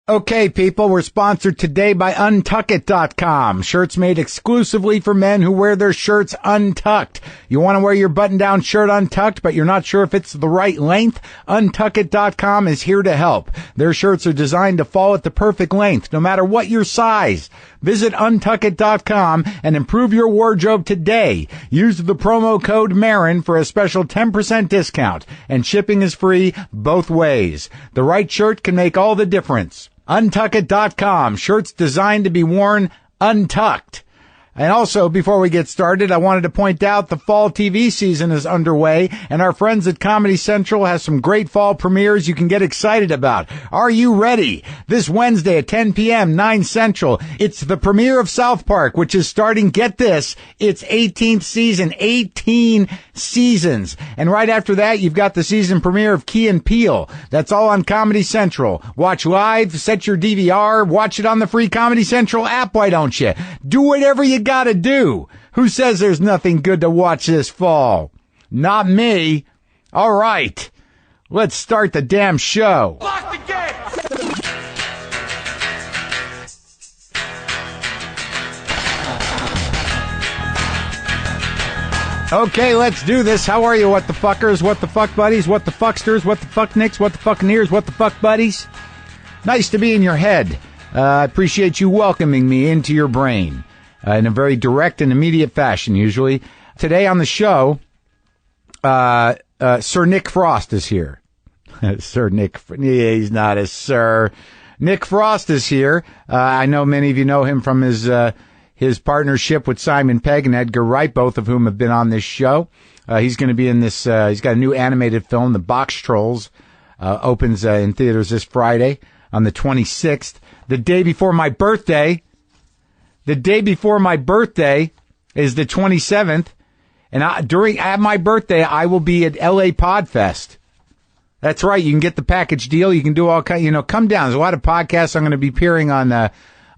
Okay, people, we're sponsored today by Untuckit.com. Shirts made exclusively for men who wear their shirts untucked. You want to wear your button-down shirt untucked, but you're not sure if it's the right length? Untuckit.com is here to help. Their shirts are designed to fall at the perfect length, no matter what your size. Visit Untuckit.com and improve your wardrobe today. Use the promo code Maron for a special 10% discount, and shipping is free both ways. The right shirt can make all the difference. Untuckit.com, shirts designed to be worn untucked. And also, before we get started, I wanted to point out the fall TV season is underway, and our friends at Comedy Central has some great fall premieres you can get excited about. Are you ready? This Wednesday at 10 p.m., 9 Central, it's the premiere of South Park, which is starting, get this, its 18th season, 18 seasons. And right after that, you've got the season premiere of Key and Peele. That's all on Comedy Central. Watch live, set your DVR, watch it on the free Comedy Central app, why don't you? Do whatever you gotta do. Who says there's nothing good to watch this fall? Not me. All right, let's start the damn show. Lock the gate! Okay, let's do this. How are you, what the fuckers, what the fuck buddies, what the fucksters, what the fuck nicks, what the fucking what the fuck buddies? Nice to be in your head. I appreciate you welcoming me into your brain. In a very direct and immediate fashion, usually. Today on the show, Sir Nick Frost is here. Sir Nick, he's not a sir. Nick Frost is here. I know many of you know him from his partnership with Simon Pegg and Edgar Wright, both of whom have been on this show. He's going to be in this, he's got a new animated film, The Box Trolls, opens in theaters this Friday on the 26th, the day before my birthday. The day before my birthday is the 27th, and at my birthday, I will be at LA Podfest. That's right. You can get the package deal. You can do all kind. Come down. There's a lot of podcasts. I'm going to be appearing on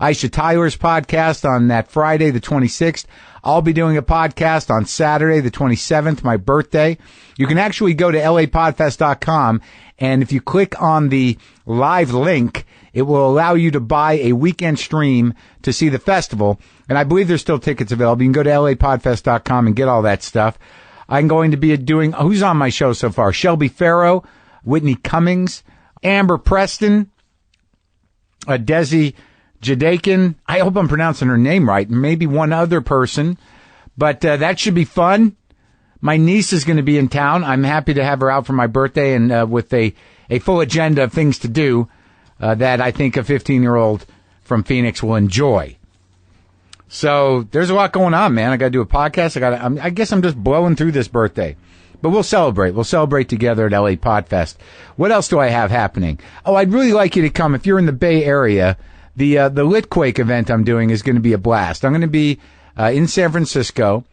Aisha Tyler's podcast on that Friday, the 26th. I'll be doing a podcast on Saturday, the 27th, my birthday. You can actually go to lapodfest.com, and if you click on the live link, it will allow you to buy a weekend stream to see the festival. And I believe there's still tickets available. You can go to lapodfest.com and get all that stuff. I'm going to be doing, who's on my show so far? Shelby Farrow, Whitney Cummings, Amber Preston, Desi Jadakin. I hope I'm pronouncing her name right. Maybe one other person. But that should be fun. My niece is going to be in town. I'm happy to have her out for my birthday and with a full agenda of things to do. That I think a 15-year-old from Phoenix will enjoy. So there's a lot going on, man. I got to do a podcast. I guess I'm just blowing through this birthday, but we'll celebrate. We'll celebrate together at LA Podfest. What else do I have happening? Oh, I'd really like you to come if you're in the Bay Area. The Litquake event I'm doing is going to be a blast. I'm going to be in San Francisco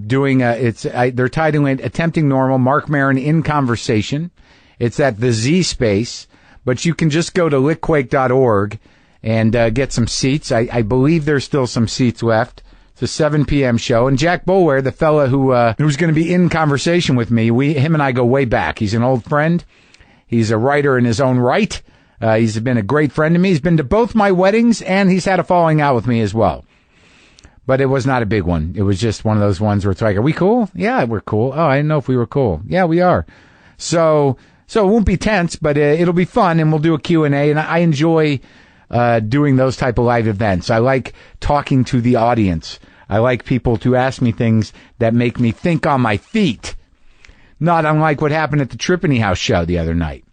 doing they're titling it "Attempting Normal." Marc Maron in conversation. It's at the Z Space. But you can just go to litquake.org and get some seats. I believe there's still some seats left. It's a 7 p.m. show. And Jack Boulware, the fella who's going to be in conversation with me, him and I go way back. He's an old friend. He's a writer in his own right. He's been a great friend to me. He's been to both my weddings, and he's had a falling out with me as well. But it was not a big one. It was just one of those ones where it's like, are we cool? Yeah, we're cool. Oh, I didn't know if we were cool. Yeah, we are. So it won't be tense, but it'll be fun, and we'll do a Q&A, and I enjoy doing those type of live events. I like talking to the audience. I like people to ask me things that make me think on my feet, not unlike what happened at the Trippany House show the other night.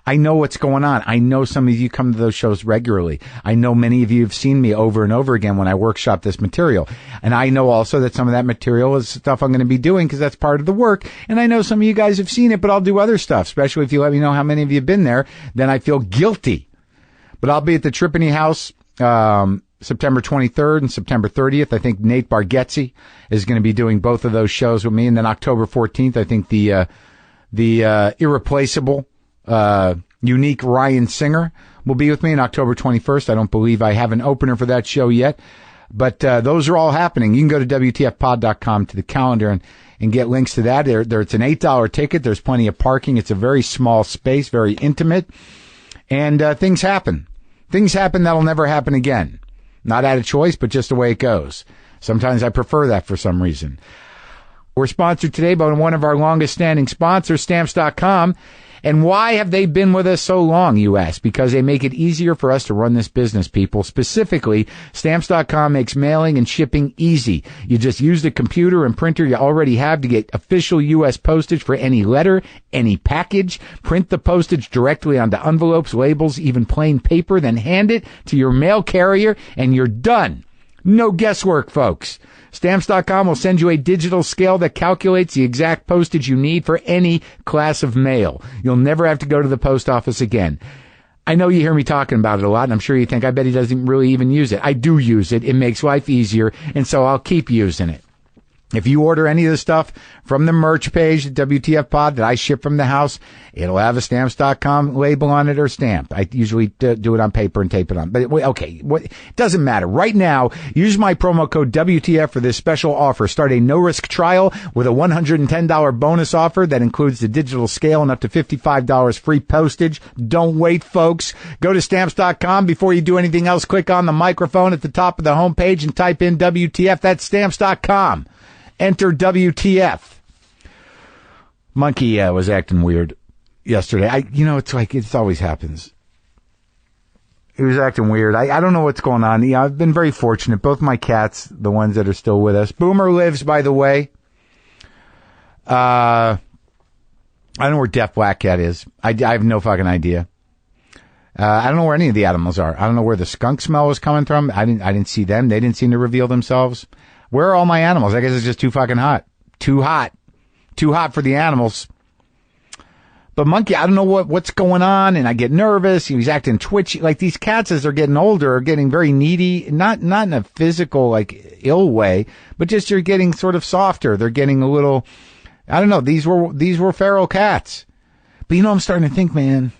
I know what's going on. I know some of you come to those shows regularly. I know many of you have seen me over and over again when I workshop this material. And I know also that some of that material is stuff I'm going to be doing because that's part of the work. And I know some of you guys have seen it, but I'll do other stuff, especially if you let me know how many of you have been there. Then I feel guilty. But I'll be at the Trippany House September 23rd and September 30th. I think Nate Bargatze is going to be doing both of those shows with me. And then October 14th, I think the irreplaceable unique Ryan Singer will be with me on October 21st. I don't believe I have an opener for that show yet, but those are all happening. You can go to WTFpod.com to the calendar and get links to that. It's an $8 ticket. There's plenty of parking. It's a very small space, very intimate. And things happen. Things happen that'll never happen again. Not out of choice, but just the way it goes. Sometimes I prefer that for some reason. We're sponsored today by one of our longest standing sponsors, Stamps.com. And why have they been with us so long, you ask? Because they make it easier for us to run this business, people. Specifically, Stamps.com makes mailing and shipping easy. You just use the computer and printer you already have to get official U.S. postage for any letter, any package. Print the postage directly onto envelopes, labels, even plain paper, then hand it to your mail carrier, and you're done. No guesswork, folks. Stamps.com will send you a digital scale that calculates the exact postage you need for any class of mail. You'll never have to go to the post office again. I know you hear me talking about it a lot, and I'm sure you think, I bet he doesn't really even use it. I do use it. It makes life easier, and so I'll keep using it. If you order any of the stuff from the merch page, the WTF pod that I ship from the house, it'll have a Stamps.com label on it or stamp. I usually do it on paper and tape it on. But okay, it doesn't matter. Right now, use my promo code WTF for this special offer. Start a no-risk trial with a $110 bonus offer that includes the digital scale and up to $55 free postage. Don't wait, folks. Go to Stamps.com. Before you do anything else, click on the microphone at the top of the homepage and type in WTF. That's Stamps.com. Enter WTF. Monkey was acting weird yesterday. It's like it always happens. He was acting weird. I don't know what's going on. Yeah, I've been very fortunate. Both my cats, the ones that are still with us. Boomer lives, by the way. I don't know where Deaf Black Cat is. I have no fucking idea. I don't know where any of the animals are. I don't know where the skunk smell was coming from. I didn't see them. They didn't seem to reveal themselves. Where are all my animals? I guess it's just too fucking hot. Too hot. Too hot for the animals. But Monkey, I don't know what's going on, and I get nervous. He's acting twitchy. Like, these cats, as they're getting older, are getting very needy. Not in a physical, like, ill way, but just you're getting sort of softer. They're getting a little, I don't know, these were feral cats. But I'm starting to think, man,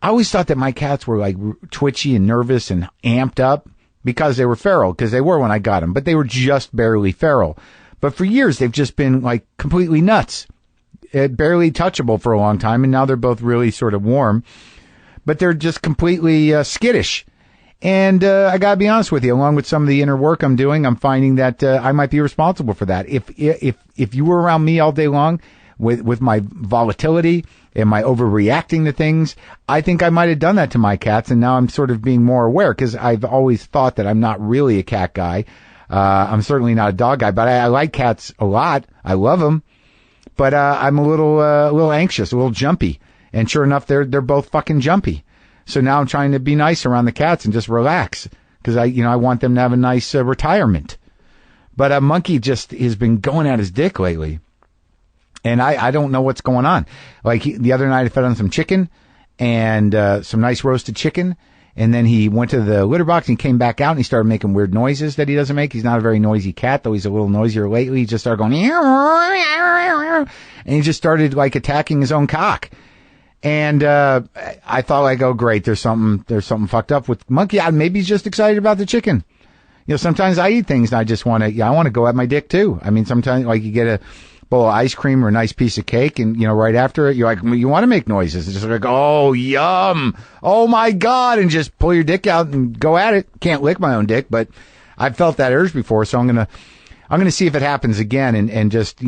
I always thought that my cats were, like, twitchy and nervous and amped up. Because they were feral, because they were when I got them, but they were just barely feral. But for years, they've just been like completely nuts, barely touchable for a long time, and now they're both really sort of warm, but they're just completely skittish. And I gotta be honest with you, along with some of the inner work I'm doing, I'm finding that I might be responsible for that. If you were around me all day long with my volatility and my overreacting to things, I think I might have done that to my cats, and now I'm sort of being more aware, because I've always thought that I'm not really a cat guy. I'm certainly not a dog guy, but I like cats a lot. I love them, but I'm a little anxious, a little jumpy, and sure enough, they're both fucking jumpy. So now I'm trying to be nice around the cats and just relax, because I want them to have a nice retirement. But Monkey just has been going at his dick lately. And I don't know what's going on. Like, the other night I fed on some chicken and some nice roasted chicken. And then he went to the litter box and he came back out and he started making weird noises that he doesn't make. He's not a very noisy cat, though he's a little noisier lately. He just started going, and he just started, like, attacking his own cock. And I thought, like, oh, great, there's something fucked up with Monkey. Maybe he's just excited about the chicken. Sometimes I eat things and I just want to go at my dick, too. I mean, sometimes, like, you get a bowl of ice cream or a nice piece of cake, and right after it, you're like, you want to make noises. It's just like, oh, yum, oh my god, and just pull your dick out and go at it. Can't lick my own dick, but I've felt that urge before, so I'm gonna see if it happens again, and just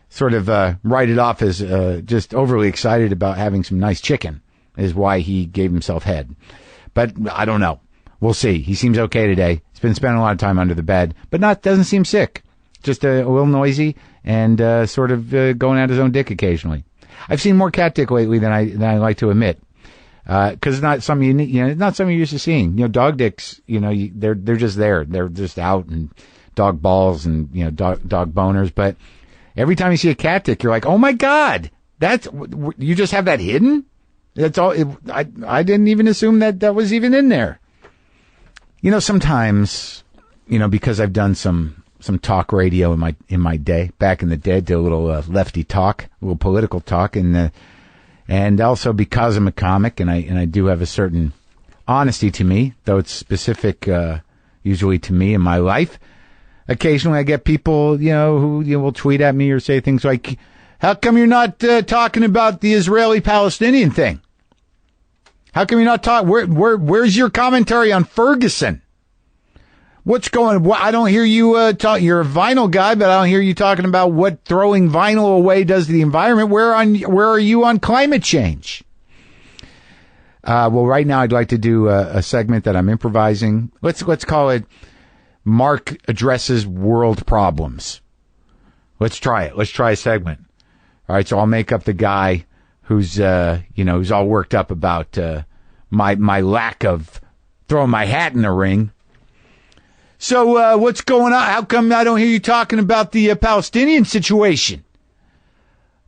sort of write it off as just overly excited about having some nice chicken is why he gave himself head. But I don't know. We'll see. He seems okay today. He's been spending a lot of time under the bed, but doesn't seem sick. Just a little noisy and sort of going at his own dick occasionally. I've seen more cat dick lately than I like to admit, because it's not something it's not something you're used to seeing. Dog dicks, they're just there. They're just out, and dog balls and dog boners. But every time you see a cat dick, you're like, oh my god, you just have that hidden. That's all. I didn't even assume that was even in there. Sometimes, because I've done some talk radio in my day, back in the day, did a little lefty talk, a little political talk, and also because I'm a comic and I do have a certain honesty to me, though it's specific usually to me in my life. Occasionally I get people, who will tweet at me or say things like, how come you're not talking about the Israeli-Palestinian thing? How come you're not talking? Where's your commentary on Ferguson? What's going? I don't hear you talk. You're a vinyl guy, but I don't hear you talking about what throwing vinyl away does to the environment. Where are you on climate change? Well, right now I'd like to do a segment that I'm improvising. Let's call it Marc Addresses World Problems. Let's try it. Let's try a segment. All right, so I'll make up the guy who's who's all worked up about my lack of throwing my hat in the ring. So what's going on? How come I don't hear you talking about the Palestinian situation?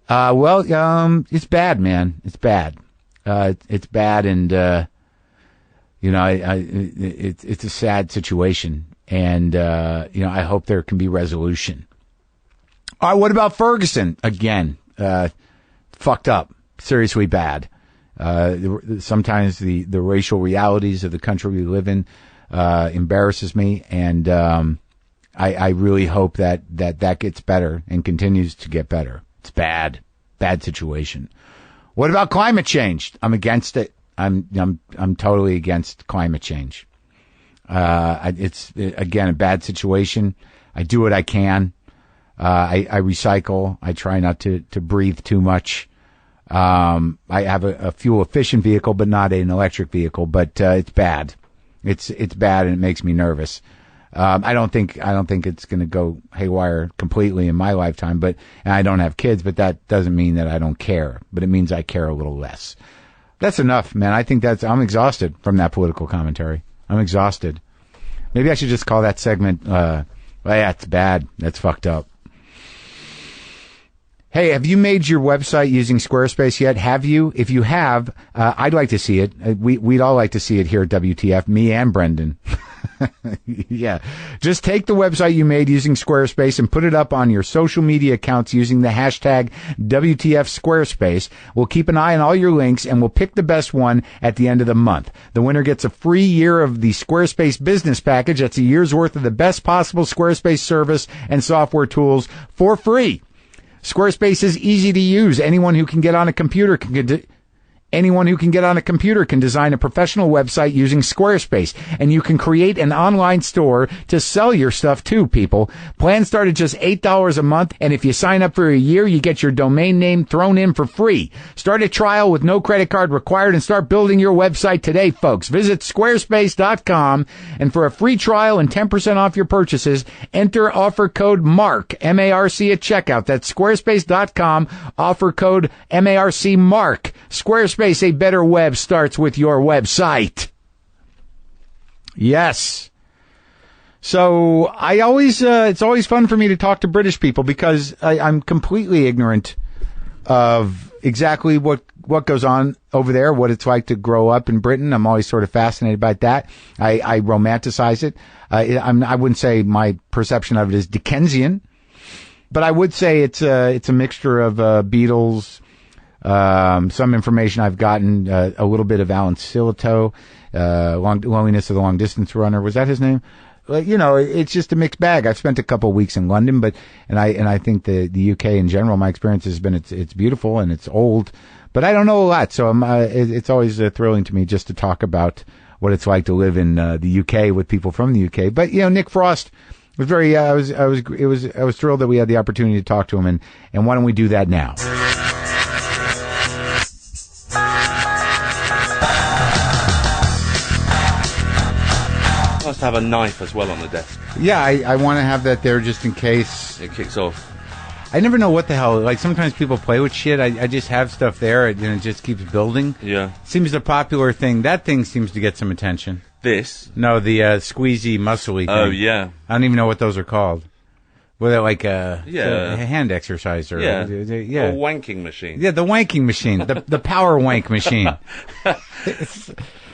It's bad, man. It's bad. It's bad, and it's a sad situation, and I hope there can be resolution. All right, what about Ferguson? Again, fucked up, seriously bad. Sometimes the racial realities of the country we live in embarrasses me, and I really hope that gets better and continues to get better. It's bad situation. What about climate change? I'm against it. I'm totally against climate change. It's again a bad situation. I do what I can. I recycle. I try not to breathe too much. I have a fuel efficient vehicle, but not an electric vehicle. But it's bad. It's bad, and it makes me nervous. I don't think it's going to go haywire completely in my lifetime, and I don't have kids, but that doesn't mean that I don't care, but it means I care a little less. That's enough, man. I think I'm exhausted from that political commentary. I'm exhausted. Maybe I should just call that segment, it's bad. That's fucked up. Hey, have you made your website using Squarespace yet? Have you? If you have, I'd like to see it. We'd all like to see it here at WTF, me and Brendan. Yeah. Just take the website you made using Squarespace and put it up on your social media accounts using the hashtag WTF Squarespace. We'll keep an eye on all your links, and we'll pick the best one at the end of the month. The winner gets a free year of the Squarespace business package. That's a year's worth of the best possible Squarespace service and software tools for free. Squarespace is easy to use. Anyone who can get on a computer can design a professional website using Squarespace, and you can create an online store to sell your stuff too, people. Plans start at just $8 a month, and if you sign up for a year, you get your domain name thrown in for free. Start a trial with no credit card required and start building your website today, folks. Visit squarespace.com, and for a free trial and 10% off your purchases, enter offer code MARC, M-A-R-C at checkout. That's squarespace.com, offer code M-A-R-C MARC. Squarespace, a better web starts with your website. Yes. So it's always fun for me to talk to British people because I'm completely ignorant of exactly what goes on over there, what it's like to grow up in Britain. I'm always sort of fascinated by that. I romanticize it. I wouldn't say my perception of it is Dickensian, but I would say it's a mixture of Beatles, some information I've gotten, a little bit of Alan Sillitoe, Loneliness of the Long Distance Runner. Was that his name? It's just a mixed bag. I've spent a couple of weeks in London, and I think the UK in general, my experience has been it's beautiful and it's old, but I don't know a lot. So it's always thrilling to me just to talk about what it's like to live in the UK with people from the UK. But Nick Frost was very. I was thrilled that we had the opportunity to talk to him, and why don't we do that now? Must have a knife as well on the desk. Yeah, I want to have that there just in case it kicks off. I never know what the hell. Like sometimes people play with shit. I just have stuff there and it just keeps building. Yeah, seems a popular thing. That thing seems to get some attention. This? No, the squeezy, muscly thing. Oh yeah. I don't even know what those are called. Were they like a hand exercise or yeah, a wanking machine? Yeah, the wanking machine, the power wank machine.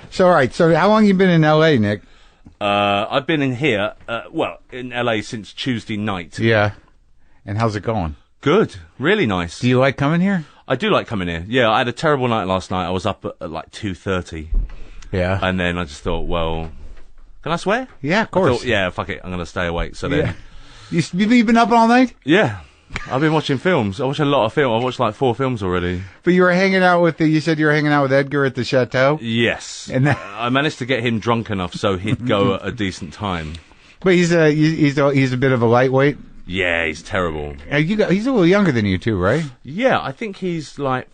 So all right. So how long have you been in L.A., Nick? I've been in here, in LA since Tuesday night. Yeah. And how's it going? Good. Really nice. Do you like coming here? I do like coming here. Yeah, I had a terrible night last night. I was up at like 2:30. Yeah. And then I just thought, well, can I swear? Yeah, of course. Fuck it. I'm going to stay awake. So then. Yeah. You've been up all night? Yeah. I've been watching films. I watch a lot of films. I watched like 4 films already. But you were hanging out with you said you were hanging out with Edgar at the chateau? Yes. And I managed to get him drunk enough so he'd go at a decent time. But he's a bit of a lightweight. Yeah, he's terrible. He's a little younger than you too, right? Yeah, I think he's like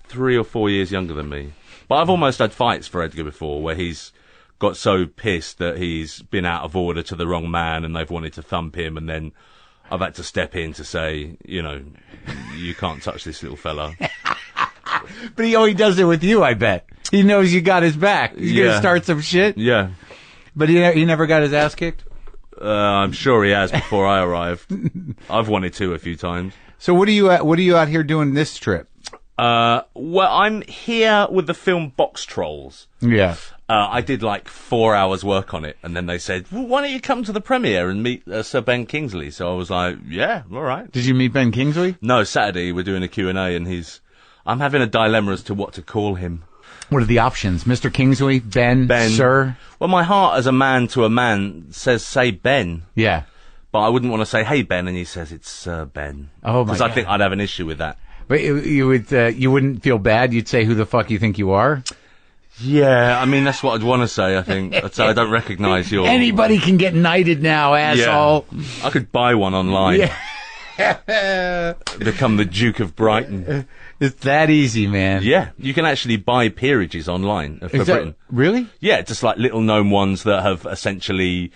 3 or 4 years younger than me. But I've almost had fights for Edgar before where he's got so pissed that he's been out of order to the wrong man and they've wanted to thump him, and then I've had to step in to say, you know, you can't touch this little fella. But he does it with you, I bet. He knows you got his back. He's going to start some shit. Yeah. But he never got his ass kicked? I'm sure he has before I arrived. I've wanted to a few times. So what are you out here doing this trip? Well, I'm here with the film Box Trolls. Yeah. I did like 4 hours work on it, and then they said, well, why don't you come to the premiere and meet Sir Ben Kingsley? So I was like, yeah, all right. Did you meet Ben Kingsley? No, Saturday we're doing a Q&A, and I'm having a dilemma as to what to call him. What are the options? Mr. Kingsley, Ben, Sir? Well, my heart as a man to a man says, say Ben. Yeah. But I wouldn't want to say, hey, Ben, and he says it's Sir Ben. Oh, my God. Because I think I'd have an issue with that. But you wouldn't feel bad? You'd say who the fuck you think you are? Yeah, I mean, that's what I'd want to say, I think. I'd say I don't recognise your... Anybody can get knighted now, asshole. Yeah. I could buy one online. Yeah. Become the Duke of Brighton. It's that easy, man. Yeah, you can actually buy peerages online for Britain. Really? Yeah, just like little known ones that have essentially,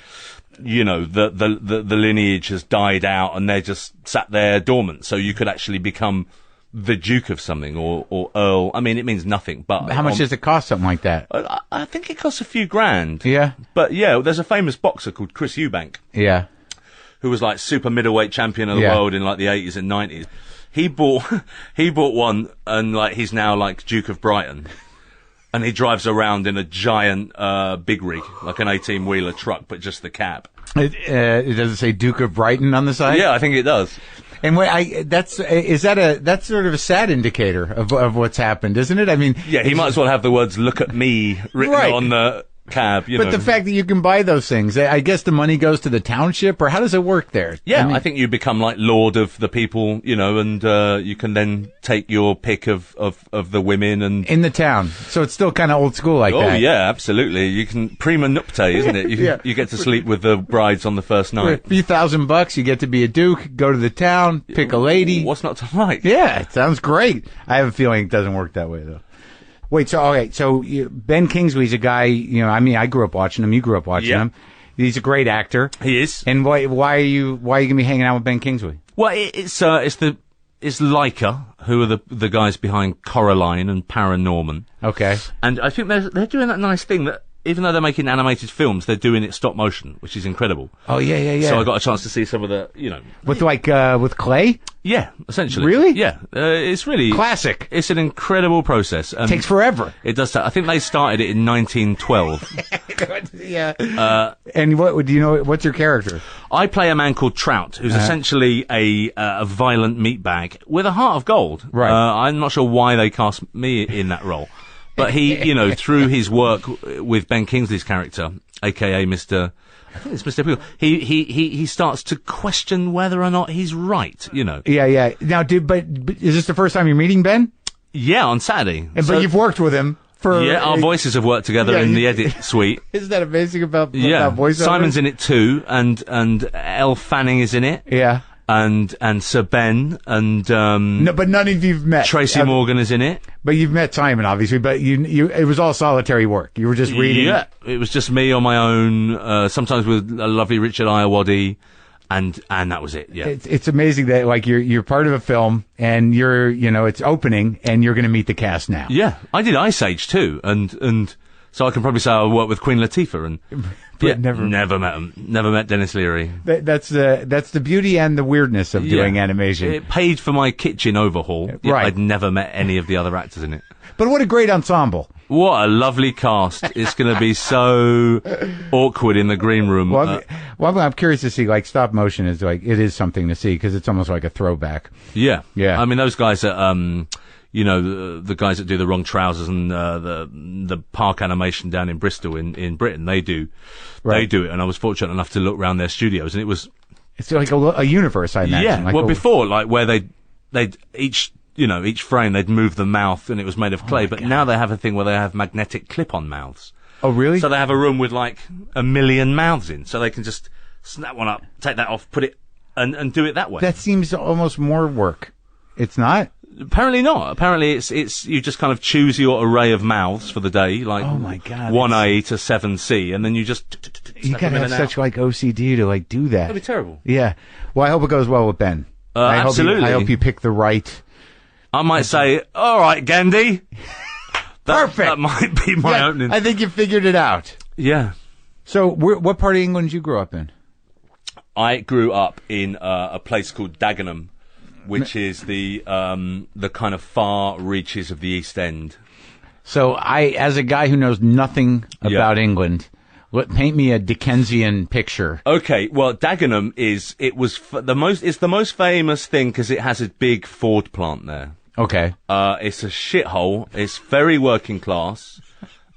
you know, the lineage has died out and they're just sat there dormant. So you could actually become the Duke of something or Earl. I mean, it means nothing, but... How much does it cost, something like that? I think it costs a few grand. Yeah? But yeah, there's a famous boxer called Chris Eubank. Yeah. Who was like super middleweight champion of the world in like the 80s and 90s. He bought one, and like he's now like Duke of Brighton, and he drives around in a giant big rig, like an 18-wheeler truck, but just the cab. It does it say Duke of Brighton on the side? Yeah, I think it does. And that's sort of a sad indicator of what's happened, isn't it? I mean, yeah, he might as well have the words "Look at me" written on the cab. But the fact that you can buy those things, I guess the money goes to the township, or how does it work there? Yeah, I think you become like lord of the people, you know, and you can then take your pick of the women and in the town. So it's still kind of old school like that. Oh yeah, absolutely. You can prima nuptiae, isn't it? You get to sleep with the brides on the first night. For a few $1,000, you get to be a duke, go to the town, pick a lady. What's not to like? Yeah, it sounds great. I have a feeling it doesn't work that way though. Wait, so Ben Kingsley's a guy, you know, I mean, I grew up watching him, you grew up watching him. He's a great actor. He is. And why are you going to be hanging out with Ben Kingsley? Well, it's Leica, who are the guys behind Coraline and Paranorman. Okay. And I think they're doing that nice thing that even though they're making animated films, they're doing it stop motion, which is incredible. Oh, yeah. So I got a chance to see some of the, you know... With clay? Yeah, essentially. Really? Yeah. It's really... Classic. It's an incredible process. And takes forever. It does. I think they started it in 1912. Yeah. And do you know, what's your character? I play a man called Trout, who's essentially a violent meatbag with a heart of gold. Right. I'm not sure why they cast me in that role. But he, you know, through his work with Ben Kingsley's character, aka Mr. I think it's Mr. Peel, he starts to question whether or not he's right, you know. Yeah. Now, but is this the first time you're meeting Ben? Yeah, on Saturday. But you've worked with him for... Yeah, our voices have worked together in the edit suite. Isn't that amazing about voiceover? Simon's in it too, and Elle Fanning is in it. Yeah. And Sir Ben and no, but none of you've met. Tracy Morgan is in it. But you've met Simon, obviously. But you it was all solitary work. You were just reading. Yeah, it was just me on my own. Sometimes with a lovely Richard Iowadi, and that was it. Yeah, it's amazing that like you're part of a film and it's opening and you're going to meet the cast now. Yeah, I did Ice Age too, and so I can probably say I worked with Queen Latifah and. But never met him. Never met Dennis Leary. That's the beauty and the weirdness of doing animation. It paid for my kitchen overhaul. Right. I'd never met any of the other actors in it. But what a great ensemble. What a lovely cast. It's going to be so awkward in the green room. Well, I'm curious to see, like, stop motion is like, it is something to see because it's almost like a throwback. Yeah. Yeah. I mean, those guys that, you know, the guys that do the Wrong Trousers and the park animation down in Bristol in Britain, they do it. And I was fortunate enough to look around their studios, and it was It's like a universe, I imagine. Yeah. Like Well, before, like where they'd each frame they'd move the mouth and it was made of clay. But now they have a thing where they have magnetic clip-on mouths. Oh, really? So they have a room with like 1 million mouths in, so they can just snap one up, take that off, put it, and do it that way. That seems almost more work. It's not? Apparently not. Apparently it's you just kind of choose your array of mouths for the day, like Oh my God, 1A to 7C, and then you just You gotta have such like OCD to like do that. That'd be terrible. Yeah. Well, I hope it goes well with Ben. Absolutely. I hope you pick the right. I might say, all right, Gandhi. Perfect. That might be my opening. I think you figured it out. Yeah. So, what part of England did you grow up in? I grew up in a place called Dagenham, which is the kind of far reaches of the East End. So, as a guy who knows nothing about England, paint me a Dickensian picture. Okay, well, Dagenham it's the most famous thing because it has a big Ford plant there. Okay. It's a shithole. It's very working class.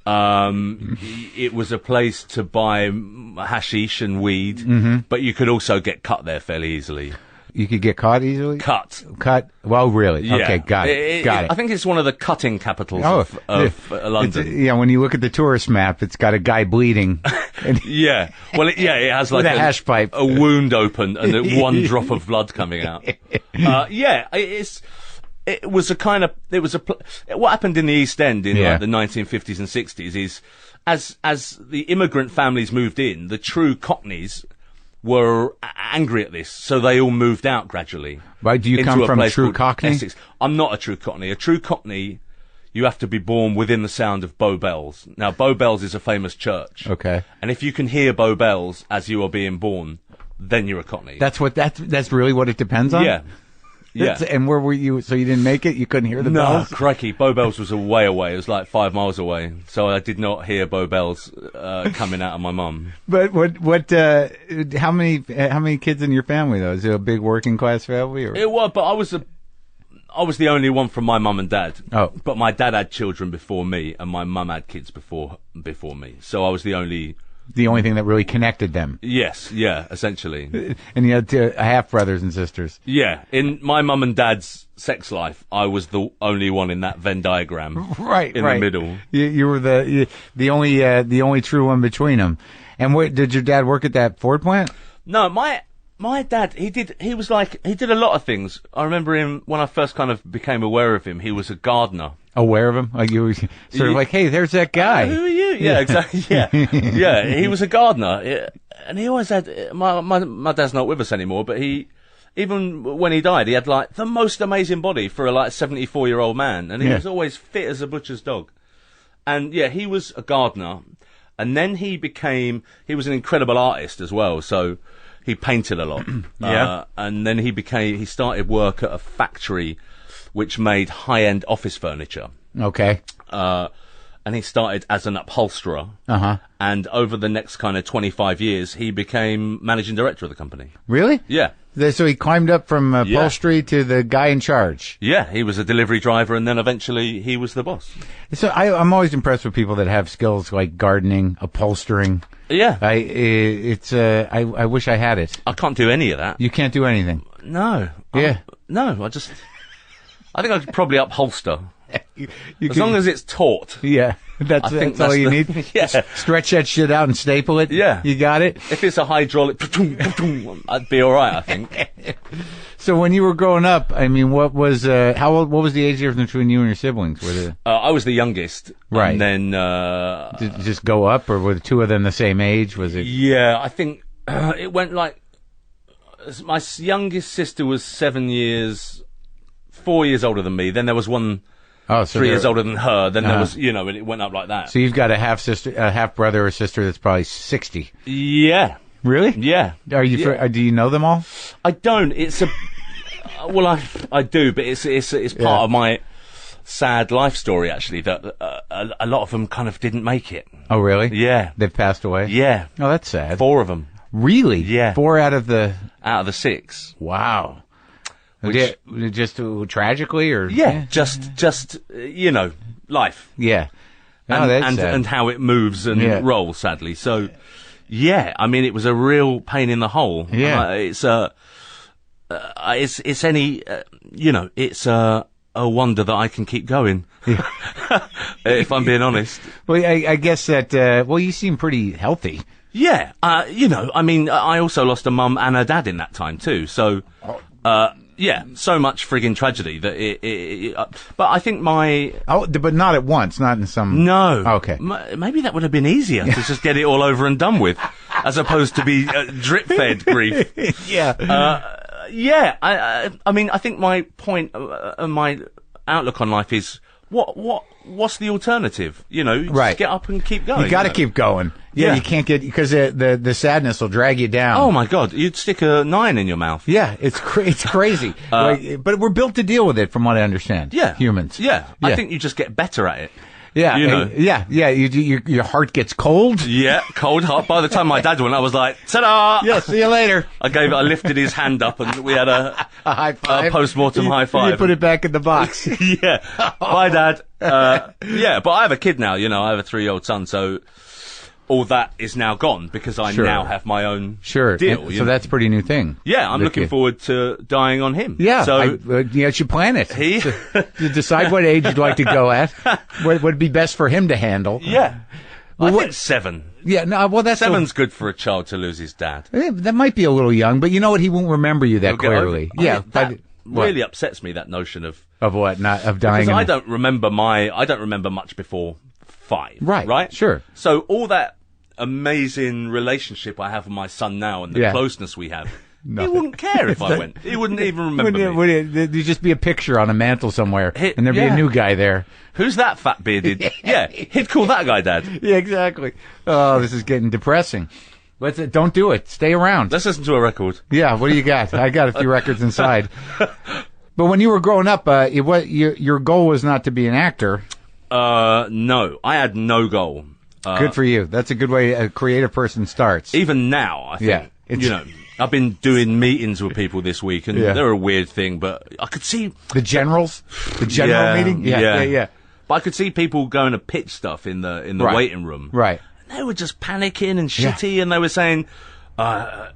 It was a place to buy hashish and weed, but you could also get cut there fairly easily. You could get caught easily? Cut. Well, really? Yeah. Okay, got it. I think it's one of the cutting capitals of London. When you look at the tourist map, it's got a guy bleeding. Yeah. Well, it has like With a hash pipe. A wound open and one drop of blood coming out. What happened in the East End in like the 1950s and 60s is as the immigrant families moved in, the true Cockneys were angry at this, so they all moved out gradually. Right, do you come from a true Cockney? Essex. I'm not a true Cockney. A true Cockney, you have to be born within the sound of Bow Bells. Now, Bow Bells is a famous church. Okay. And if you can hear Bow Bells as you are being born, then you're a Cockney. That's really what it depends on? Yeah. Yeah. And where were you? So you didn't make it? You couldn't hear the bells? No, crikey. Bow Bells was a way away. It was like 5 miles away. So I did not hear Bow Bells coming out of my mum. But how many kids in your family, though? Is it a big working class family? Or? It was, but I was the only one from my mum and dad. Oh. But my dad had children before me, and my mum had kids before me. So I was the only thing that really connected them. Yes, yeah, essentially. And you had half brothers and sisters. Yeah, in my mum and dad's sex life, I was the only one in that Venn diagram. Right, in the middle. You were the only true one between them. And did your dad work at that Ford plant? No, my dad, he did a lot of things. I remember him when I first kind of became aware of him. He was a gardener. Aware of him? Like you were sort of like, hey, there's that guy. Who are you? Yeah, exactly. Yeah, yeah. He was a gardener, and he always had. My dad's not with us anymore, but even when he died, he had like the most amazing body for a 74-year-old man, and he was always fit as a butcher's dog. And yeah, he was a gardener, and then he was an incredible artist as well. So he painted a lot. And then he started work at a factory which made high-end office furniture. Okay. And he started as an upholsterer. Uh-huh. And over the next kind of 25 years, he became managing director of the company. Really? Yeah. So he climbed up from upholstery to the guy in charge. Yeah, he was a delivery driver, and then eventually he was the boss. So I'm always impressed with people that have skills like gardening, upholstering. Yeah. I wish I had it. I can't do any of that. You can't do anything. No. Yeah. I think I could probably upholster. As long as it's taut. Yeah. That's all you need. Yeah. Stretch that shit out and staple it. Yeah. You got it? If it's a hydraulic, I'd be all right, I think. So when you were growing up, I mean, what was the age difference between you and your siblings? I was the youngest. Right. And then, did it just go up, or were the two of them the same age? Was it? Yeah, I think it went like, my youngest sister was 4 years older than me. Then there was one 3 years older than her. Then there was, and it went up like that. So you've got a half brother or sister that's probably 60. Yeah. Really? Yeah. Do you know them all? I don't. It's I do, but it's part of my sad life story, actually, that a lot of them kind of didn't make it. Oh, really? Yeah. They've passed away? Yeah. Oh, that's sad. 4 of them. Really? Yeah. 4 out of the 6. Wow. Just tragically, or just life. Yeah. And how it moves and rolls, sadly. So, Yeah, I mean, it was a real pain in the hole. Yeah. It's a wonder that I can keep going. If I'm being honest. Well, I guess that, you seem pretty healthy. Yeah, I mean, I also lost a mum and a dad in that time too. So, yeah, so much frigging tragedy that but I think but not at once, not in some. No. Okay. Maybe that would have been easier to just get it all over and done with, as opposed to be drip-fed grief. Yeah. Yeah. I mean, I think my point, my outlook on life is what's the alternative? Just Right. get up and keep going. You got to keep going. Yeah, you can't get, because the sadness will drag you down. Oh my God, you'd stick a 9 in your mouth. Yeah, it's crazy. But we're built to deal with it, from what I understand. Yeah, humans. Yeah, I think you just get better at it. Yeah, yeah. Your heart gets cold. Yeah, cold heart. By the time my dad went, I was like, ta-da! Yeah, see you later. I lifted his hand up, and we had a high five, a post-mortem high five. You put it back in the box. Yeah. Bye, Dad. Yeah, but I have a kid now. I have a 3-year-old son, so all that is now gone because I now have my own deal. So that's a pretty new thing. Yeah, I'm looking forward to dying on him. Yeah, so you should plan it. You decide what age you'd like to go at. What would be best for him to handle. Yeah. I think 7. Yeah, no, well, that's 7's good for a child to lose his dad. That might be a little young, but you know what? He won't remember you that clearly. That really upsets me, that notion of what? Not of dying. Because I don't remember much before 5. Right? Sure. So all that amazing relationship I have with my son now and the closeness we have, he wouldn't care if I went. He wouldn't even remember me. There'd just be a picture on a mantle somewhere, and there'd be a new guy there. Who's that fat bearded? Yeah, he'd call that guy Dad. Yeah, exactly. Oh, this is getting depressing. Don't do it. Stay around. Let's listen to a record. Yeah, what do you got? I got a few records inside. But when you were growing up, your goal was not to be an actor. No, I had no goal. Good for you. That's a good way a creative person starts. Even now, I think, I've been doing meetings with people this week, and they're a weird thing, but I could see... The general meeting? Yeah. But I could see people going to pitch stuff in the waiting room. Right. And they were just panicking and shitty, and they were saying, have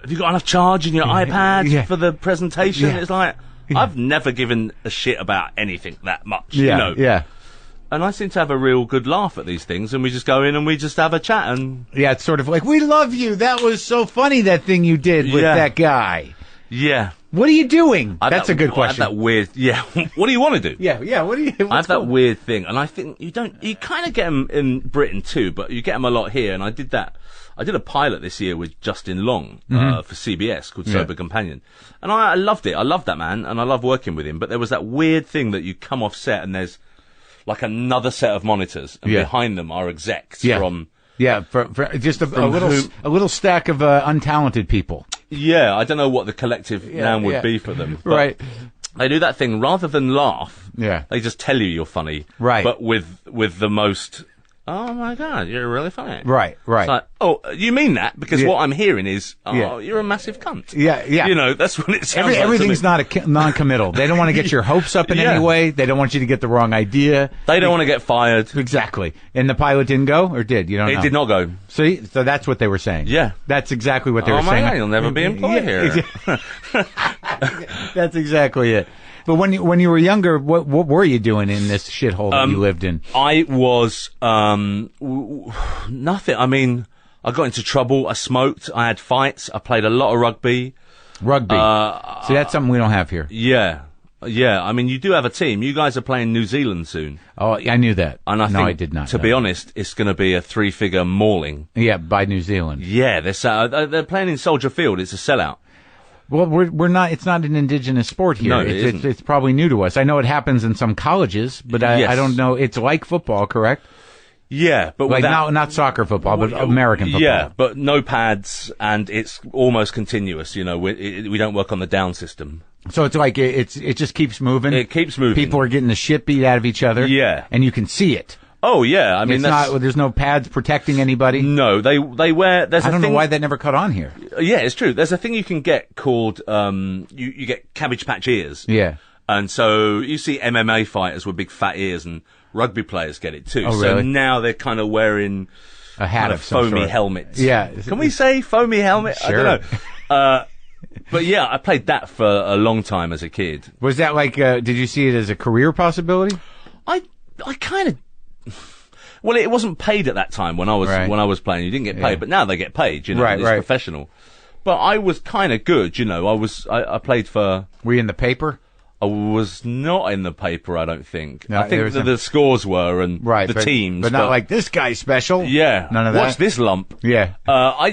you got enough charge in your iPad for the presentation? Yeah. It's like, I've never given a shit about anything that much, Yeah. And I seem to have a real good laugh at these things, and we just go in and we just have a chat. And yeah, it's sort of like, we love you. That was so funny, that thing you did with that guy. Yeah. What are you doing? That's a good question. I have that weird, what do you want to do? Yeah, what do you... I have that weird thing, and I think you kind of get them in Britain too, but you get them a lot here, and I did a pilot this year with Justin Long for CBS called Sober Companion, and I loved it. I loved that man, and I love working with him, but there was that weird thing that you come off set and there's like another set of monitors, and behind them are execs from... Yeah, for just a little stack of untalented people. Yeah, I don't know what the collective noun would be for them. Right. They do that thing, rather than laugh, they just tell you you're funny. Right. But with the most... Oh my God, you're really funny. Right. It's like, oh, you mean that? Because what I'm hearing is, you're a massive cunt. Yeah. That's what it sounds like. Everything's not non-committal. They don't want to get your hopes up in any way. They don't want you to get the wrong idea. They don't want to get fired. Exactly. And the pilot didn't go, or did? You don't know. It did not go. So that's what they were saying. Yeah. That's exactly what they were saying. Oh my God, you'll never be employed here. That's exactly it. But when you were younger, what were you doing in this shithole that you lived in? I was nothing. I mean, I got into trouble. I smoked. I had fights. I played a lot of rugby. Rugby. See, that's something we don't have here. Yeah. I mean, you do have a team. You guys are playing New Zealand soon. Oh, I knew that. And I did not. To be honest, it's going to be a 3-figure mauling. Yeah, by New Zealand. Yeah, they're playing in Soldier Field. It's a sellout. Well, we're not. It's not an indigenous sport here. No, it's probably new to us. I know it happens in some colleges, but I don't know. It's like football, correct? Yeah, but like not soccer football, but American football. Yeah, but no pads, and it's almost continuous. We don't work on the down system. So it's like it just keeps moving. It keeps moving. People are getting the shit beat out of each other. Yeah, and you can see it. Oh yeah, I mean there's no pads protecting anybody. No, they wear. I don't know why that never caught on here. Yeah, it's true. There's a thing you can get called you get cabbage patch ears. Yeah, and so you see MMA fighters with big fat ears, and rugby players get it too. Oh, so really? now they're kind of wearing A hat kind of some foamy sort. helmet. Yeah. Can we say foamy helmet? Sure. I don't know. But yeah, I played that for a long time as a kid. Was that like? Did you see it as a career possibility? I kind of. Well, it wasn't paid at that time when I was playing. You didn't get paid, but now they get paid. You know, Right, it's right. professional. But I was kind of good. You know, I played for. Were you in the paper? I was not in the paper, I don't think. No, I think the scores were and the but, teams. But not like, this guy's special. Yeah. None of that. Watch this lump. Yeah. I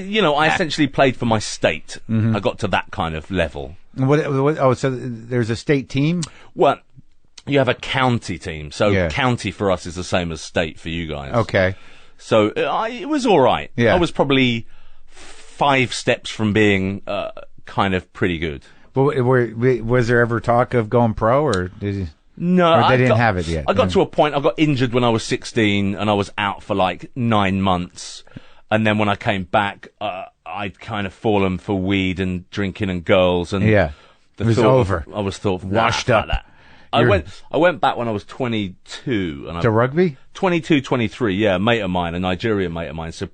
essentially played for my state. I got to that kind of level. So there's a state team? Well, you have a county team. So Yeah. county for us is the same as state for you guys. Okay. So it was all right. Yeah. I was probably 5 steps from being kind of pretty good. Well, was there ever talk of going pro, or did you? No, Or they didn't have it yet. I got to a point. I got injured when I was 16, and I was out for like 9 months. And then when I came back, I'd kind of fallen for weed and drinking and girls, and Yeah. It was over. I was thought Washed up. That. I went back when I was 22, and To rugby? 22, 23. Yeah, a mate of mine, a Nigerian mate of mine, said,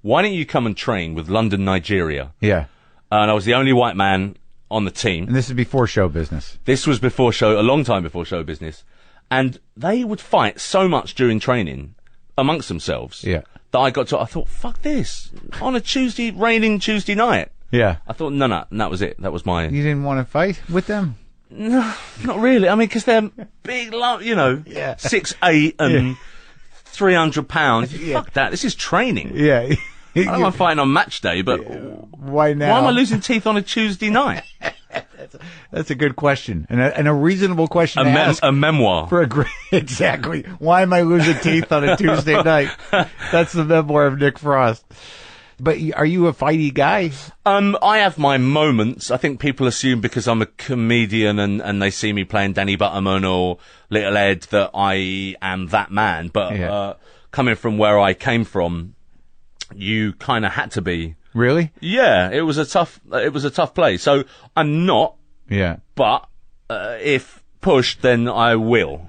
"Why don't you come and train with London, Nigeria?" Yeah. And I was the only white man on the team. And this is before show business. This was a long time before show business. And they would fight so much during training amongst themselves Yeah. that I thought, fuck this. On a raining Tuesday night. Yeah. I thought, no, and that was it. That was my... You didn't want to fight with them? No, not really. I mean, because they're big, Yeah. 6'8" and 300 pounds. Yeah. Fuck that. This is training. Yeah. I don't mind fighting on match day, but Why now? why am I losing teeth on a Tuesday night? That's a good question, and a reasonable question to ask. A memoir. For a great, exactly. Why am I losing teeth on a Tuesday night? That's the memoir of Nick Frost. But are you a fighty guy? I have my moments. I think people assume because I'm a comedian and they see me playing Danny Butterman or Little Ed that I am that man. But coming from where I came from, you kind of had to be. Really? Yeah, it was a tough play. So I'm not. Yeah. But if pushed, then I will.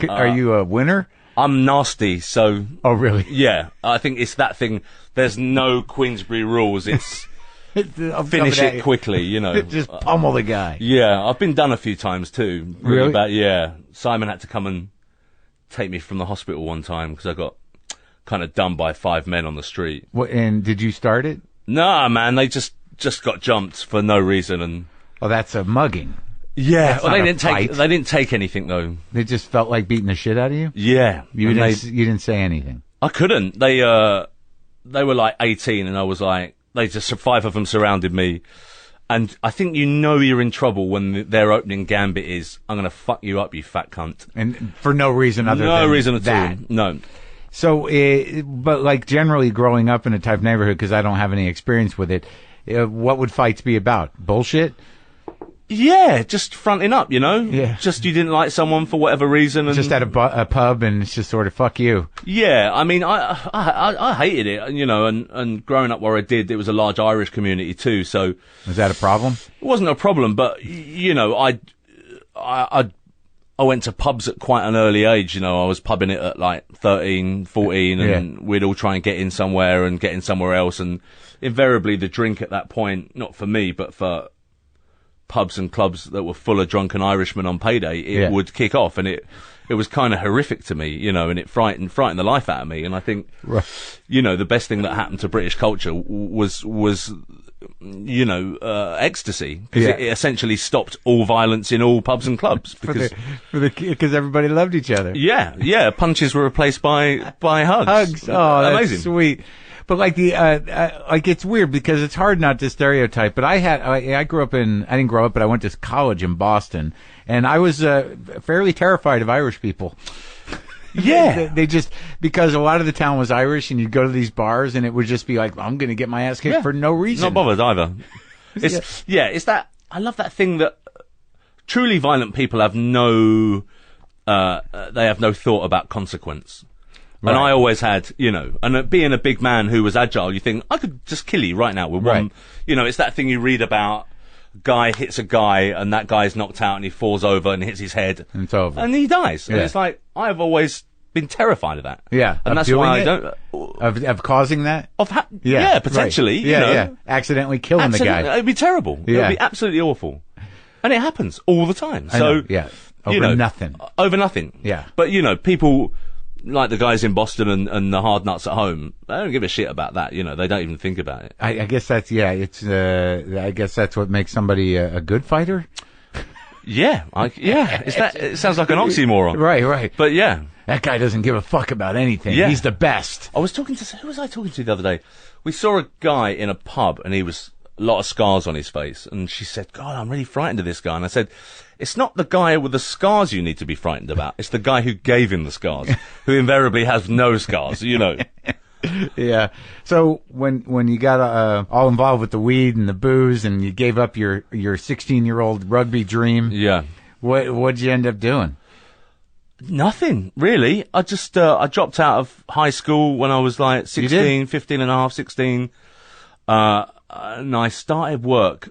Are you a winner? I'm nasty, so... Oh, really? Yeah, I think it's that thing. There's no Queensberry rules. It's finish it quickly, Just pummel the guy. Yeah, I've been done a few times too. Really? Bad, yeah. Simon had to come and take me from the hospital one time because I got kind of done by 5 men on the street. And did you start it? Nah, man, they just got jumped for no reason and... Oh, that's a mugging. Yeah, That's well, not a fight. they didn't take anything though. They just felt like beating the shit out of you? Yeah. You didn't say anything. I couldn't. They were like 18 and I was like, 5 of them surrounded me. And I think you're in trouble when their opening gambit is, I'm going to fuck you up, you fat cunt. And for no reason other than no reason at that. all. No. So, but like generally growing up in a type neighborhood, because I don't have any experience with it, what would fights be about? Bullshit? Yeah, just fronting up, Yeah. Just you didn't like someone for whatever reason. And Just at a pub and it's just sort of fuck you. Yeah, I mean, I hated it, and growing up where I did, it was a large Irish community too, so... Was that a problem? It wasn't a problem, but, I went to pubs at quite an early age, I was pubbing it at like 13, 14, and we'd all try and get in somewhere and get in somewhere else, and invariably the drink at that point, not for me, but for pubs and clubs that were full of drunken Irishmen on payday, it would kick off, and it was kind of horrific to me, and it frightened the life out of me, and I think, the best thing that happened to British culture was ecstasy, because it essentially stopped all violence in all pubs and clubs, because because everybody loved each other. yeah, punches were replaced by hugs. Hugs. Oh, that's amazing. sweet. But like it's weird because it's hard not to stereotype. But I grew up I didn't grow up, but I went to college in Boston, and I was fairly terrified of Irish people. Yeah. They just, because a lot of the town was Irish, and you'd go to these bars, and it would just be like, I'm going to get my ass kicked for no reason. Not bothered either. It's that, I love that thing that truly violent people have no thought about consequence. Right. And I always had, and being a big man who was agile, you think, I could just kill you right now with one, it's that thing you read about, guy hits a guy and that guy's knocked out and he falls over and hits his head. And it's over. And he dies. Yeah. And it's like, I've always been terrified of that. Yeah, and of that's doing why I it? don't. Of causing that? Yeah, potentially. Right. Yeah, you know, yeah. Accidentally killing the guy. It'd be terrible. Yeah. It'd be absolutely awful. And it happens all the time. I So know, yeah. Over nothing. Over nothing. Yeah. But, people like the guys in Boston and the hard nuts at home, they don't give a shit about that. They don't even think about it. I guess that's, I guess that's what makes somebody a good fighter. Yeah. It sounds like an oxymoron. Right. But yeah. That guy doesn't give a fuck about anything. Yeah. He's the best. Who was I talking to the other day? We saw a guy in a pub and he was a lot of scars on his face. And she said, God, I'm really frightened of this guy. And I said, it's not the guy with the scars you need to be frightened about. It's the guy who gave him the scars, who invariably has no scars, Yeah. So when you got all involved with the weed and the booze and you gave up your 16-year-old rugby dream, Yeah. What'd you end up doing? Nothing, really. I just, I dropped out of high school when I was like 16, 15 and a half, 16. And I started work,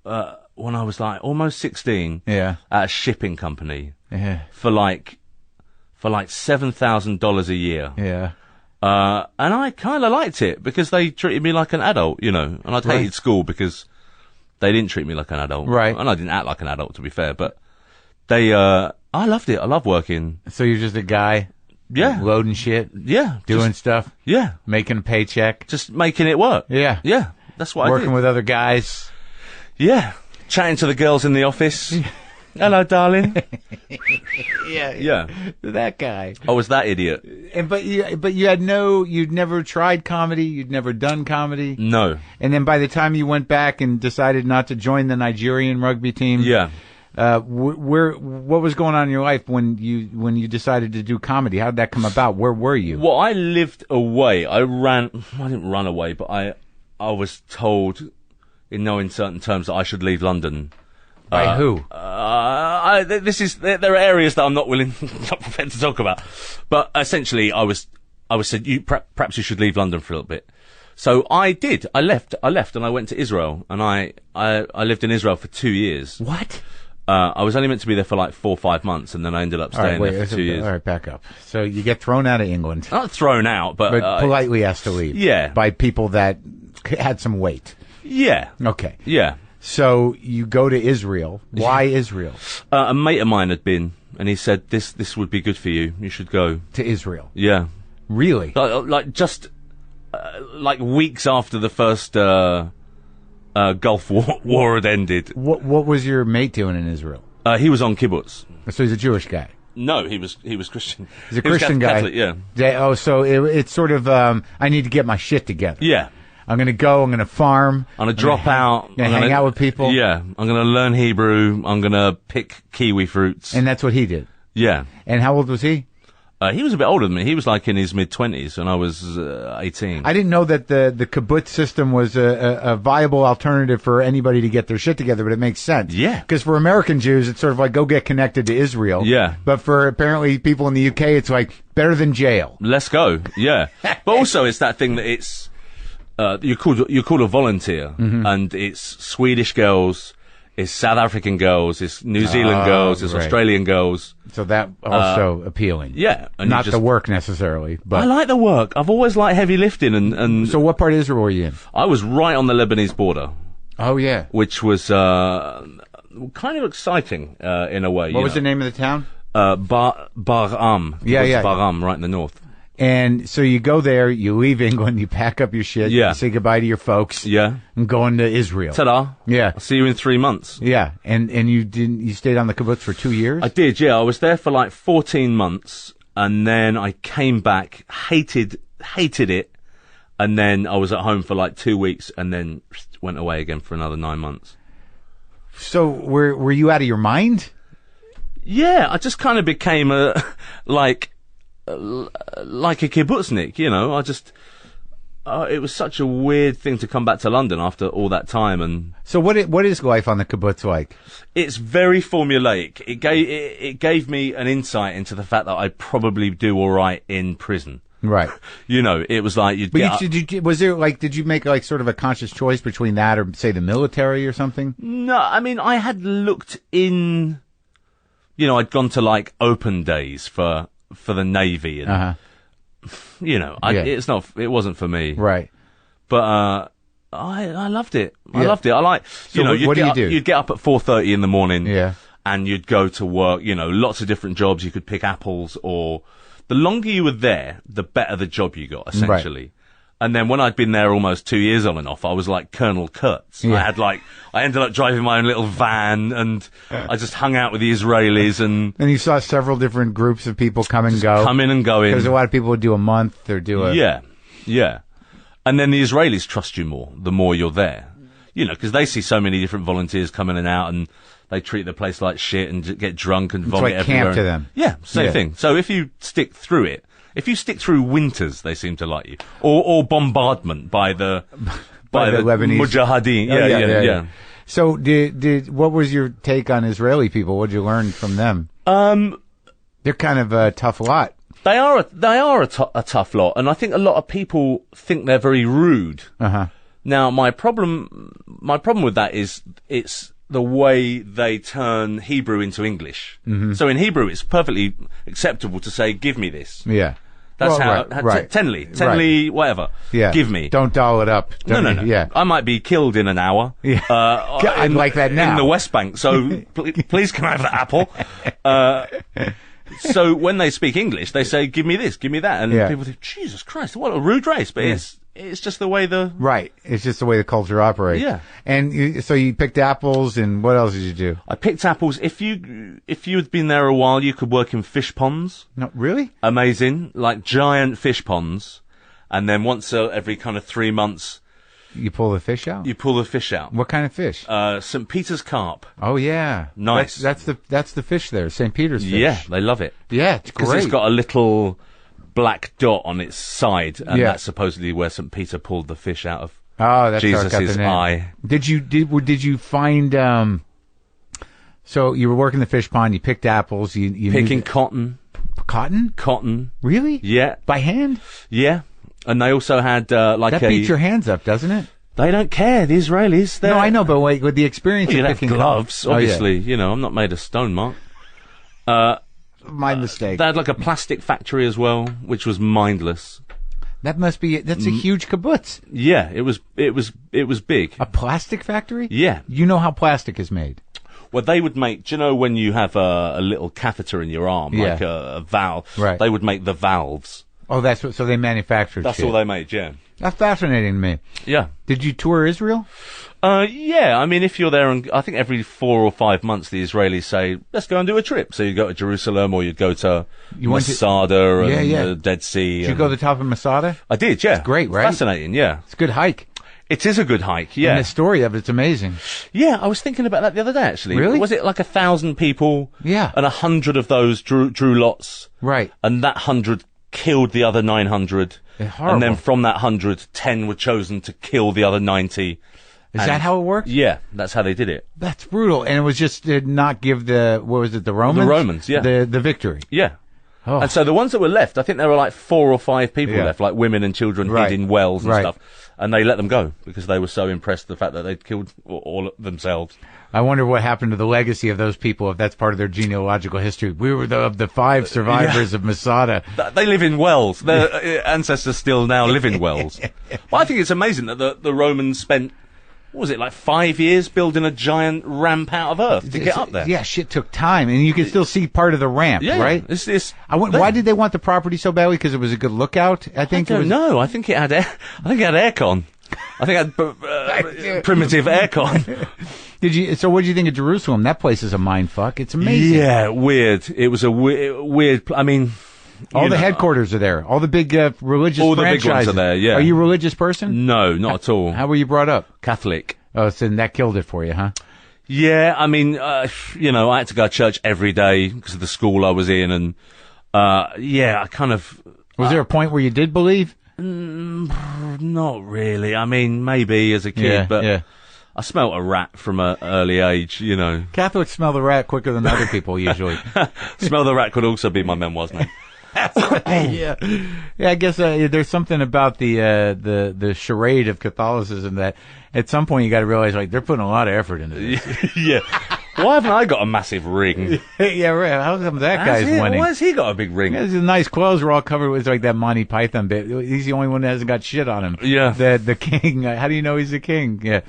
when I was like almost 16. Yeah. At a shipping company. Yeah. For like $7,000 a year. Yeah. And I kind of liked it because they treated me like an adult, and I'd hated school because they didn't treat me like an adult. Right. And I didn't act like an adult, to be fair, but I loved it. I love working. So you're just a guy? Yeah. Loading shit? Yeah. Doing stuff? Yeah. Making a paycheck? Just making it work. Yeah. Yeah. That's what I did. Working with other guys? Yeah. Chatting to the girls in the office. Hello, darling. Yeah. That guy. I was that idiot. But you'd never tried comedy, you'd never done comedy. No. And then by the time you went back and decided not to join the Nigerian rugby team, Yeah. what was going on in your life when you decided to do comedy? How did that come about? Where were you? Well, I lived away. I didn't run away, but I was told in no uncertain terms that I should leave London. By who? There are areas that I'm not prepared to talk about. But essentially, I was said, perhaps you should leave London for a little bit. So I did. I left and I went to Israel and I lived in Israel for 2 years. What? I was only meant to be there for like 4 or 5 months and then I ended up staying there for 2 years. All right, back up. So you get thrown out of England. Not thrown out, but politely asked to leave. Yeah. By people that had some weight. Yeah. Okay. Yeah. So you go to Israel. Why Israel? A mate of mine had been, and he said, this would be good for you. You should go. To Israel? Yeah. Really? Like just weeks after the first Gulf War had ended. What was your mate doing in Israel? He was on kibbutz. So he's a Jewish guy? No, he was Christian. He's a Christian guy? Catholic, yeah. Oh, so it's sort of, I need to get my shit together. Yeah. I'm going to go, I'm going to farm. I'm going to drop out. I'm going to hang out with people. Yeah. I'm going to learn Hebrew. I'm going to pick kiwi fruits. And that's what he did. Yeah. And how old was he? He was a bit older than me. He was like in his mid-20s and I was 18. I didn't know that the kibbutz system was a viable alternative for anybody to get their shit together, but it makes sense. Yeah. Because for American Jews, it's sort of like go get connected to Israel. Yeah. But for apparently people in the UK, it's like better than jail. Let's go. Yeah. But also it's that thing that it's, you're called a volunteer, and it's Swedish girls, it's South African girls, it's New Zealand girls, it's right. Australian girls. So that also appealing. Yeah. And Not the work necessarily, but I like the work. I've always liked heavy lifting and So what part of Israel were you in? I was right on the Lebanese border. Oh yeah. Which was kind of exciting in a way. What was the name of the town? Baram. Yeah. Baram, right in the north. And so you go there, you leave England, you pack up your shit, Yeah. you say goodbye to your folks, Yeah. and go into Israel. Ta-da. Yeah. I'll see you in 3 months. Yeah. And you stayed on the kibbutz for 2 years? I did, yeah. I was there for like 14 months, and then I came back, hated it, and then I was at home for like 2 weeks, and then went away again for another 9 months. So were you out of your mind? Yeah, I just kind of became like a kibbutznik, I just, it was such a weird thing to come back to London after all that time. And so what is life on the kibbutz like? It's very formulaic. It gave me an insight into the fact that I'd probably do all right in prison. Right. It was like you'd get did you make like sort of a conscious choice between that or say the military or something? No, I mean, I had looked in, I'd gone to like open days for for the Navy, and you know, it wasn't for me, right? But I loved it. I loved it. I like, you know, what do you do? You'd get up at 4:30 in the morning, yeah, and you'd go to work. You know, lots of different jobs. You could pick apples, or the longer you were there, the better the job you got, essentially. Right. And then when I'd been there almost 2 years on and off, I was like Colonel Kurtz. Yeah. I ended up driving my own little van, and I just hung out with the Israelis. And you saw several different groups of people come and go. Come in and go in. Because a lot of people would do a month or do a... Yeah. And then the Israelis trust you more, the more you're there. You know, because they see so many different volunteers coming in and out, and they treat the place like shit and get drunk and vomit it's like everywhere. Camp to them. Yeah, same thing. So if you stick through it, if you stick through winters, they seem to like you, or bombardment by the Lebanese Mujahideen. Yeah. So what was your take on Israeli people? What did you learn from them? They're kind of a tough lot. They are a tough lot, and I think a lot of people think they're very rude. Now, my problem with that is it's the way they turn Hebrew into English. So in Hebrew, it's perfectly acceptable to say, "Give me this." Yeah. That's tenly, whatever. Yeah. Give me. Don't doll it up. No. Yeah. I might be killed in an hour. Yeah. I'd like that now. In the West Bank. So please can I have the apple? So when they speak English, they say, "Give me this, give me that," and people think, "Jesus Christ, what a rude race!" But it's just the way It's just the way the culture operates. Yeah. And so you picked apples, and what else did you do? I picked apples. If you had been there a while, you could work in fish ponds. No, really? Amazing, like giant fish ponds, and then once every kind of 3 months, you pull the fish out. What kind of fish? St. Peter's carp. Oh yeah, nice. That's the fish there, St. Peter's fish. Yeah, they love it. Yeah, it's great. Because it's got a little black dot on its side, and that's supposedly where St. Peter pulled the fish out of Jesus' eye. Did you find? So you were working the fish pond. You picked apples. You picking cotton. Cotton. Really? Yeah. By hand? Yeah. And they also had that beats your hands up, doesn't it? They don't care. The Israelis. No, I know, but wait, with the experience of picking gloves, obviously. You know, I'm not made of stone, Mark. My mistake. They had like a plastic factory as well, which was mindless. That's a huge kibbutz. Yeah, it was big. A plastic factory? Yeah. You know how plastic is made? Well, they would make, do you know when you have a little catheter in your arm, like a valve? Right. They would make the valves. Oh, so they manufactured That's shit. all they made, yeah. That's fascinating to me. Yeah. Did you tour Israel? Yeah, I mean, if you're there, and I think every 4 or 5 months the Israelis say, let's go and do a trip. So you'd go to Jerusalem, or you'd go to Masada and the Dead Sea. Did you go to the top of Masada? I did, yeah. It's great, right? Fascinating, yeah. It's a good hike. It is a good hike, yeah. And the story of it's amazing. Yeah, I was thinking about that the other day, actually. Really? Was it like 1,000 people? Yeah. And 100 of those drew lots? Right. And that 100 killed the other 900. Horrible. And then from that 100, 10 were chosen to kill the other 90. Is that how it worked? Yeah, that's how they did it. That's brutal. And it was just to not give the Romans? The Romans, yeah. The victory. Yeah. Oh. And so the ones that were left, I think there were like 4 or 5 people left, like women and children hid in wells and stuff. And they let them go because they were so impressed with the fact that they'd killed all themselves. I wonder what happened to the legacy of those people, if that's part of their genealogical history. We were the 5 survivors of Masada. They live in wells. Their ancestors still now live in wells. But I think it's amazing that the Romans spent, what was it, like 5 years building a giant ramp out of earth to get up there? Yeah, shit took time. And you can still see part of the ramp, right? Why did they want the property so badly? Because it was a good lookout? I don't know. I think it had aircon. I think it had primitive aircon. So what did you think of Jerusalem? That place is a mind fuck. It's amazing. Yeah, weird. It was a weird. I mean, all the headquarters are there. All the big religious all franchises. The big ones are there. Yeah. Are you a religious person? No, not at all. How were you brought up? Catholic. Oh, so that killed it for you, huh? Yeah, I mean, I had to go to church every day because of the school I was in, and I kind of. Was there a point where you did believe? Not really. I mean, maybe as a kid, but I smelt a rat from an early age, Catholics smell the rat quicker than other people usually. Smell the rat could also be my memoirs, mate. Yeah. I guess there's something about the charade of Catholicism that at some point you got to realize like they're putting a lot of effort into this. Yeah. Why haven't I got a massive ring? Yeah, right. How come that guy's winning? Why has he got a big ring? His nice clothes were all covered with like that Monty Python bit. He's the only one that hasn't got shit on him. Yeah. The king. How do you know he's the king? Yeah.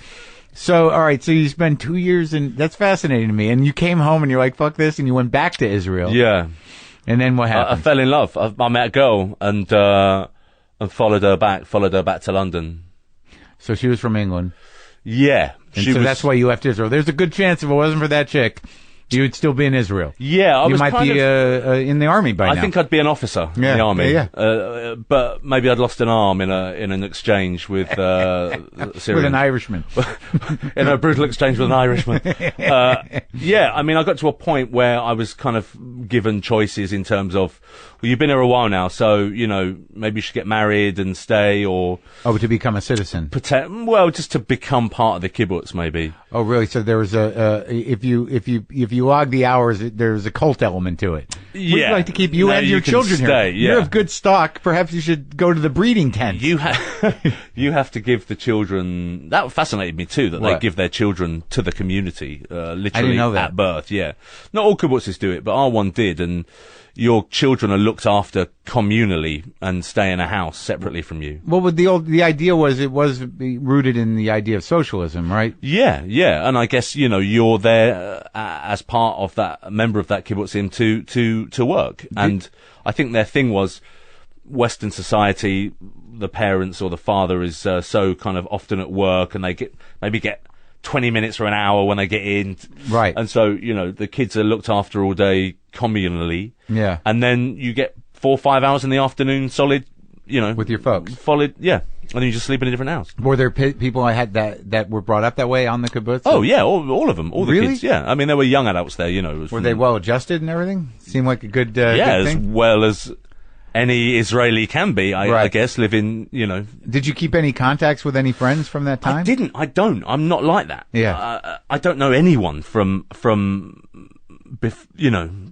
So, all right. So you spent 2 years that's fascinating to me. And you came home and you're like, fuck this. And you went back to Israel. Yeah. And then what happened? I fell in love. I met a girl and followed her back to London. So she was from England. Yeah. And that's why you left Israel. There's a good chance if it wasn't for that chick, you would still be in Israel. Yeah, you might be in the army by now. I think I'd be an officer in the army. Yeah. But maybe I'd lost an arm in an exchange with Syrians. With an Irishman. In a brutal exchange with an Irishman. Yeah, I mean, I got to a point where I was kind of given choices in terms of, well, you've been here a while now, so, maybe you should get married and stay, or... Oh, to become a citizen? Just to become part of the kibbutz, maybe. Oh, really? So there was if you log the hours, there's a cult element to it. Yeah. We'd like to keep you and your children here. Yeah. You're of good stock. Perhaps you should go to the breeding tent. You have to give the children... That fascinated me, too, that they give their children to the community, literally I didn't know that. at birth, yeah. Not all kibbutzes do it, but our one did, and your children are looked after communally and stay in a house separately from you. Well, the idea was it was rooted in the idea of socialism, right? Yeah, and I guess you're there as part of that member of that kibbutzim to work, and I think their thing was Western society. The parents or the father is so kind of often at work, and they maybe get 20 minutes or an hour when they get in. Right. And so, the kids are looked after all day communally. Yeah. And then you get 4 or 5 hours in the afternoon solid, with your folks. Solid, yeah. And then you just sleep in a different house. Were there people I had that were brought up that way on the kibbutz? Oh, yeah, all of them. All the really? kids, yeah. I mean, there were young adults there, Were they well adjusted and everything? Seemed like a good good as thing? well as any Israeli can be, I guess, living, Did you keep any contacts with any friends from that time? I don't. I'm not like that. Yeah. I don't know anyone from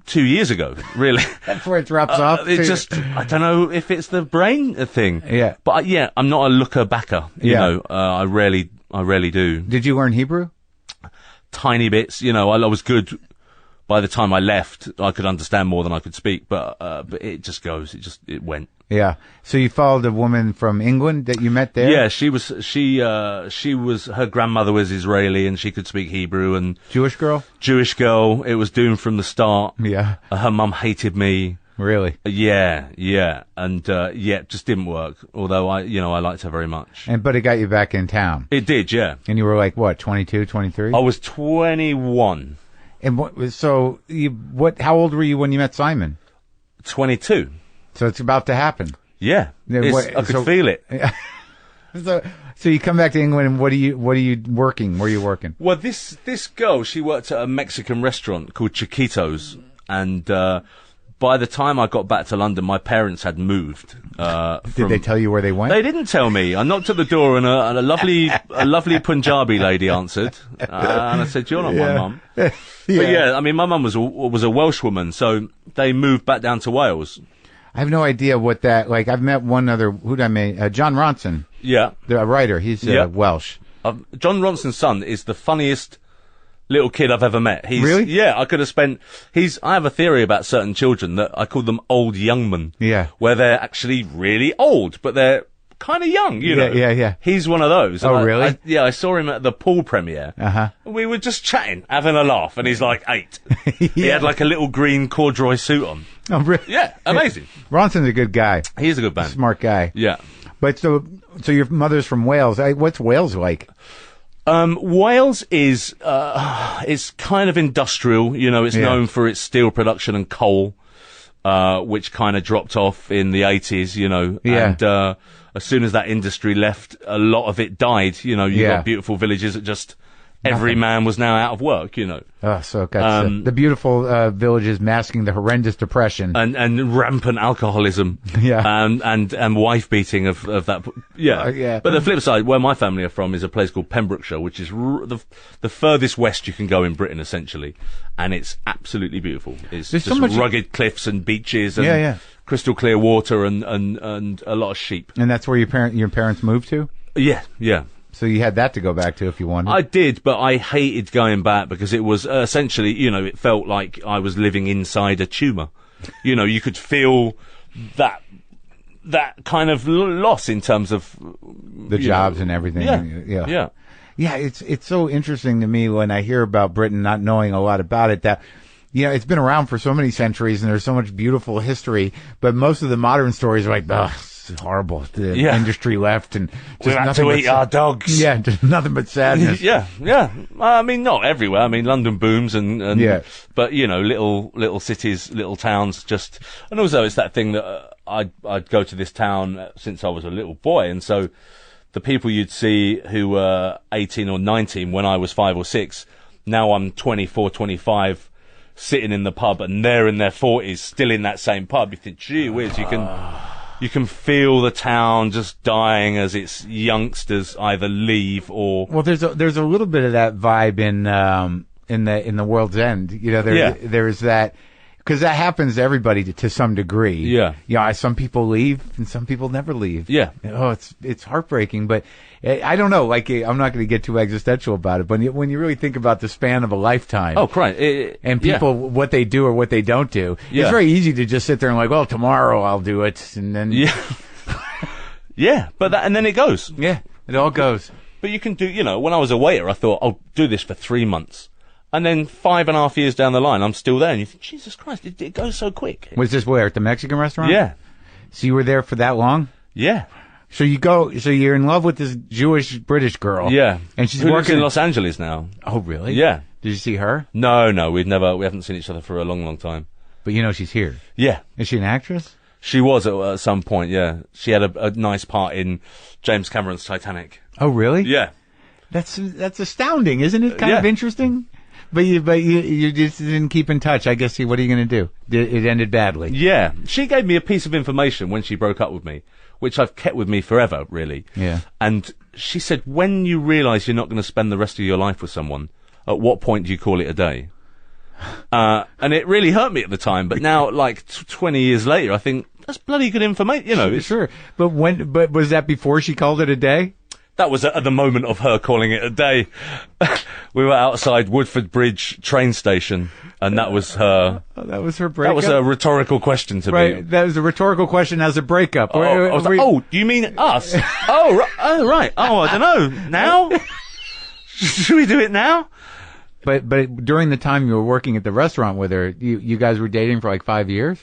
2 years ago, really. That's where it drops off. I don't know if it's the brain thing. Yeah. But I'm not a looker-backer, I rarely do. Did you learn Hebrew? Tiny bits, I was good. By the time I left, I could understand more than I could speak, but it just goes. It went. Yeah. So you followed a woman from England that you met there? Yeah, she was, her grandmother was Israeli and she could speak Hebrew, and Jewish girl? Jewish girl. It was doomed from the start. Yeah. Her mum hated me. Really? Yeah. And, it just didn't work. Although I liked her very much. But it got you back in town? It did, yeah. And you were like, what, 22, 23? I was 21. And how old were you when you met Simon? 22. So it's about to happen. Yeah. I could feel it. So you come back to England, and what are you working? Where are you working? Well, this girl, she worked at a Mexican restaurant called Chiquitos, and by the time I got back to London, my parents had moved. Did they tell you where they went? They didn't tell me. I knocked at the door, and a lovely Punjabi lady answered, and I said, "You're not my mum." Yeah. But I mean, my mum was a Welsh woman, so they moved back down to Wales. I have no idea what that, like, I've met one other, who'd I meet? John Ronson. Yeah. The writer. He's Welsh. John Ronson's son is the funniest little kid I've ever met. Really? Yeah, I could have spent, I have a theory about certain children that I call them old young men. Yeah. Where they're actually really old, but they're kind of young, know. Yeah. He's one of those. Oh, really? I saw him at the pool premiere. Uh-huh. We were just chatting, having a laugh, and he's like 8. He had like a little green corduroy suit on. Oh, really? Yeah, amazing. Ronson's a good guy. He's a good man. Smart guy. Yeah. But so your mother's from Wales. What's Wales like? Wales is it's kind of industrial. It's known for its steel production and coal, which kind of dropped off in the 80s. And as soon as that industry left, a lot of it died. You got beautiful villages that just every man was now out of work. Oh, so it got the beautiful villages masking the horrendous depression and rampant alcoholism. Yeah. And wife beating of that. Yeah. Yeah. But the flip side, where my family are from, is a place called Pembrokeshire, which is the furthest west you can go in Britain, essentially, and it's absolutely beautiful. It's just rugged cliffs and beaches and crystal clear water and a lot of sheep. And that's where your parents moved to? Yeah. So you had that to go back to if you wanted. I did, but I hated going back because it was essentially, it felt like I was living inside a tumour. You could feel that kind of loss in terms of the jobs and everything. Yeah. Yeah, it's so interesting to me when I hear about Britain, not knowing a lot about it, that it's been around for so many centuries and there's so much beautiful history, but most of the modern stories are like, ugh, it's horrible. The industry left and we had to eat our dogs. Yeah, just nothing but sadness. Yeah. I mean, not everywhere. I mean, London booms and but little cities, little towns, and also it's that thing that I'd go to this town since I was a little boy, and so the people you'd see who were 18 or 19 when I was 5 or 6, now I'm 24, 25, sitting in the pub, and they're in their 40s, still in that same pub. You think, gee whiz, you can feel the town just dying as its youngsters either leave or. Well, there's a little bit of that vibe in the World's End. There's that. Because that happens to everybody to some degree. Yeah. Some people leave and some people never leave. Yeah. Oh, it's heartbreaking, but I don't know. Like, I'm not going to get too existential about it, but when you really think about the span of a lifetime. Oh, right. And people, what they do or what they don't do. Yeah. It's very easy to just sit there and like, well, tomorrow I'll do it. And then. Yeah. Yeah. And then it goes. Yeah. It all goes. But you can do, when I was a waiter, I thought, I'll do this for 3 months. And then 5.5 years down the line, I'm still there. And you think, Jesus Christ, it goes so quick. Was this where? At the Mexican restaurant? Yeah. So you were there for that long? Yeah. So you're in love with this Jewish British girl. Yeah. And she's Who lives working in Los Angeles now. Oh, really? Yeah. Did you see her? No, we haven't seen each other for a long, long time. But she's here. Yeah. Is she an actress? She was at some point, yeah. She had a nice part in James Cameron's Titanic. Oh, really? Yeah. That's astounding, isn't it? Kind of interesting. But you just didn't keep in touch. I guess. What are you going to do? It ended badly. Yeah. She gave me a piece of information when she broke up with me, which I've kept with me forever, really. Yeah. And she said, when you realise you're not going to spend the rest of your life with someone, at what point do you call it a day? And it really hurt me at the time. But now, 20 years later, I think that's bloody good information. Sure. But was that before she called it a day? That was at the moment of her calling it a day. We were outside Woodford Bridge train station, and that was her. Oh, that was her breakup? That was a rhetorical question to me. Right, that was a rhetorical question as a breakup. I was like, do you mean us? Right. Oh, I don't know. Now? Should we do it now? But during the time you were working at the restaurant with her, you guys were dating for 5 years?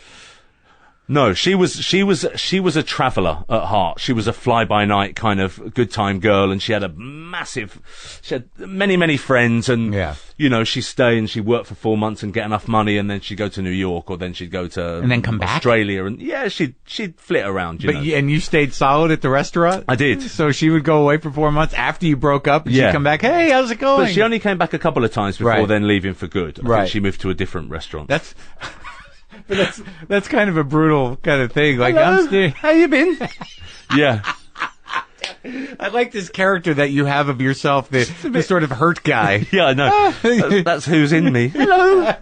No, she was a traveller at heart. She was a fly-by-night kind of good time girl, and she had many, many friends, and she'd stay and she'd work for 4 months and get enough money, and then she'd go to New York, or then she'd go to and then come back Australia, and she'd flit around. And you stayed solid at the restaurant? I did. So she would go away for 4 months after you broke up, and she'd come back. Hey, how's it going? But she only came back a couple of times before then leaving for good. I think she moved to a different restaurant. But that's kind of a brutal kind of thing. Like, hello, how you been? Yeah. I like this character that you have of yourself, the sort of hurt guy. Yeah, I know. That's who's in me. Hello.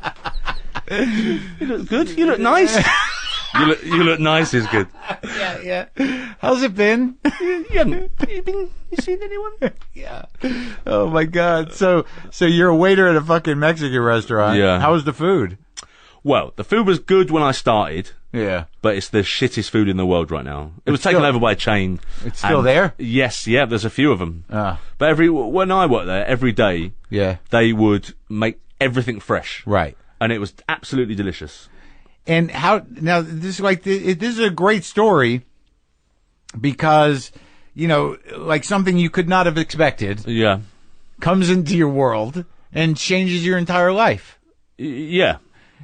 You look good. You look nice. You look nice is good. Yeah. How's it been? You seen anyone? Yeah. Oh my God. So you're a waiter at a fucking Mexican restaurant. Yeah. How was the food? Well, the food was good when I started. Yeah. But it's the shittest food in the world right now. It was taken over by a chain. It's still there? Yes, yeah, there's a few of them. But when I worked there, every day, they would make everything fresh. Right. And it was absolutely delicious. And this is a great story because, something you could not have expected. Yeah. Comes into your world and changes your entire life. Yeah.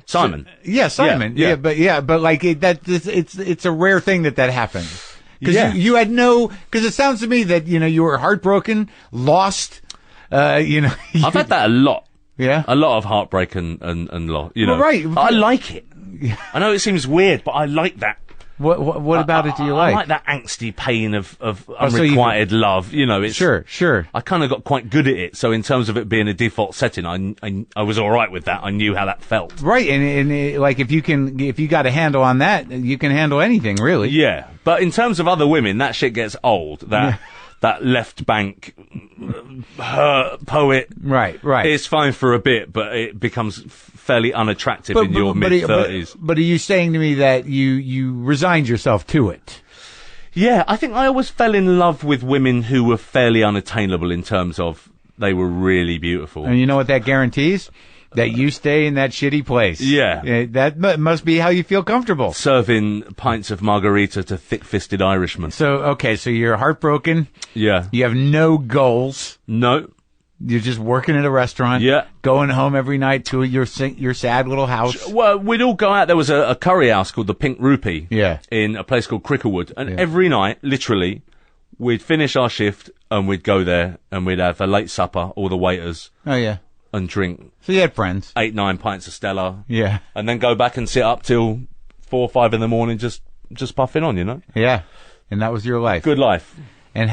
Simon. Simon. Yeah, but it's a rare thing that happens. Because you had because it sounds to me that, you were heartbroken, lost, I've had that a lot. Yeah. A lot of heartbreak and loss, Well, right. I like it. I know it seems weird, but I like that. What about it do you like? I like that angsty pain of unrequited love. It's sure. I kind of got quite good at it. So in terms of it being a default setting, I was all right with that. I knew how that felt. Right, and if you got a handle on that, you can handle anything, really. Yeah, but in terms of other women, that shit gets old. that left bank poet. Right. It's fine for a bit, but it becomes fairly unattractive in your mid-30s. But are you saying to me that you resigned yourself to it? Yeah, I think I always fell in love with women who were fairly unattainable in terms of they were really beautiful. And you know what that guarantees? That you stay in that shitty place. Yeah. That must be how you feel comfortable. Serving pints of margarita to thick-fisted Irishmen. So you're heartbroken. Yeah. You have no goals. No. You're just working at a restaurant. Yeah. Going home every night to your sad little house. Well, we'd all go out. There was a curry house called the Pink Rupee. Yeah. In a place called Cricklewood. And every night, literally, we'd finish our shift and we'd go there and we'd have a late supper, all the waiters. Oh, yeah. And drink. So you had friends. 8-9 pints of Stella. Yeah. And then go back and sit up till 4 or 5 in the morning just puffing on, you know? Yeah. And that was your life. Good life. And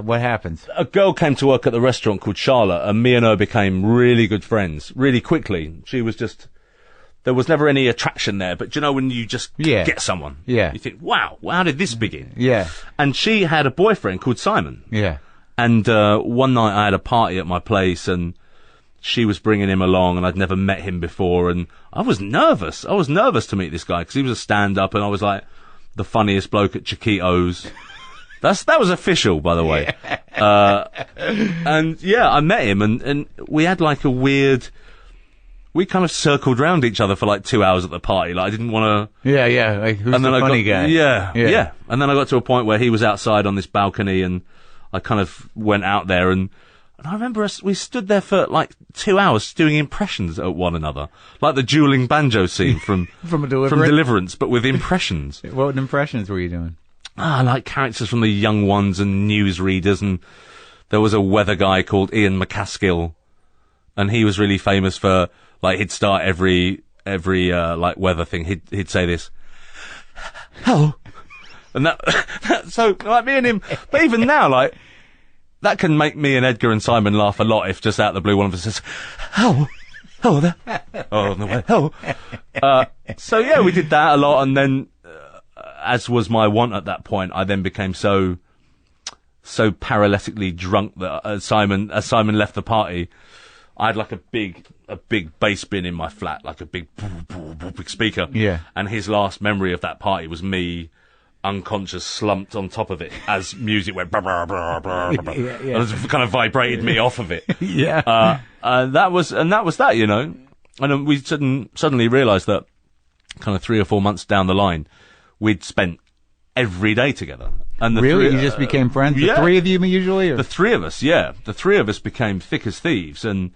what happens? A girl came to work at the restaurant called Charlotte, and me and her became really good friends really quickly. She was there was never any attraction there, but you know when you just get someone? Yeah. You think, wow, how did this begin? Yeah. And she had a boyfriend called Simon. Yeah. And one night I had a party at my place, and she was bringing him along, and I'd never met him before, and I was nervous. I was nervous to meet this guy, because he was a stand-up, and I was like the funniest bloke at Chiquitos. That was official, by the way. And yeah, I met him, and we had like we kind of circled round each other for like 2 hours at the party. Like I didn't want to. Yeah. Like who's the funny guy? Yeah. And then I got to a point where he was outside on this balcony, and I kind of went out there, and I remember we stood there for like 2 hours doing impressions at one another, like the dueling banjo scene from Deliverance, but with impressions. What impressions were you doing? Like characters from the Young Ones and newsreaders, and there was a weather guy called Ian McCaskill, and he was really famous for, like, he'd start every like weather thing, he'd say this, hello, and that so like me and him, but even now, like, that can make me and Edgar and Simon laugh a lot if just out of the blue one of us says, hello there, oh no way, hello. So yeah, we did that a lot, and then as was my want at that point, I then became so paralytically drunk that as Simon left the party, I had like a big bass bin in my flat, like a big speaker. Yeah. And his last memory of that party was me unconscious, slumped on top of it as music went and it kind of vibrated me off of it. Yeah. That was that, you know. And then we suddenly realised that kind of 3 or 4 months down the line, we'd spent every day together. And really? You just became friends? Yeah. The three of you usually? Or? The three of us, yeah. The three of us became thick as thieves, and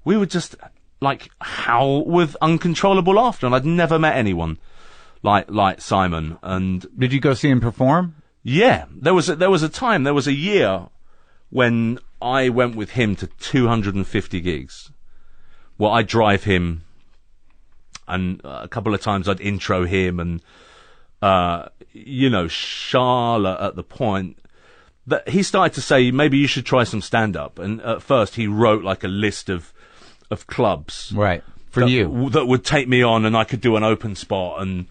we would just, like, howl with uncontrollable laughter, and I'd never met anyone like Simon. And did you go see him perform? Yeah. There was a year when I went with him to 250 gigs. Well, I'd drive him, and a couple of times I'd intro him, and you know, Charlotte at the point that he started to say, maybe you should try some stand-up. And at first he wrote like a list of clubs. Right. For you. That would take me on, and I could do an open spot. And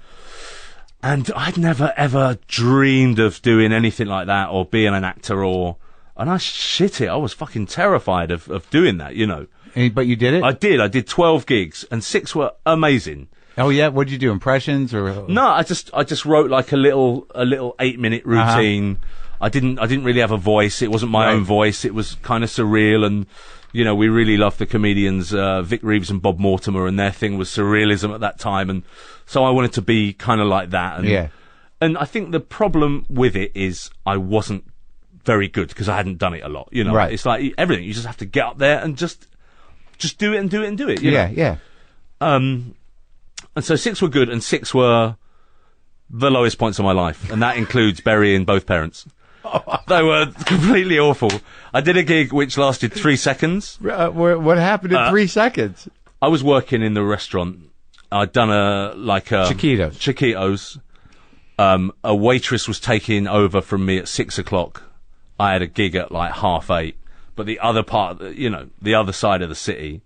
I'd never ever dreamed of doing anything like that, or being an actor, and I shit it. I was fucking terrified of doing that, you know. But you did it? I did 12 gigs, and 6 were amazing. Oh yeah, what'd you do? Impressions or? No, I just wrote like a little 8-minute routine. I didn't really have a voice. It wasn't my own voice. It was kind of surreal, and you know, we really loved the comedians Vic Reeves and Bob Mortimer, and their thing was surrealism at that time, and so I wanted to be kind of like that. And, and I think the problem with it is I wasn't very good because I hadn't done it a lot. You know, it's like everything. You just have to get up there and just do it and do it and do it. You know? And so 6 were good, and 6 were the lowest points of my life, and that includes burying both parents. They were completely awful. I did a gig which lasted 3 seconds. What happened in 3 seconds? I was working in the restaurant. I'd done Chiquitos. A waitress was taking over from me at 6 o'clock. I had a gig at like 8:30, but the other part, you know, the other side of the city.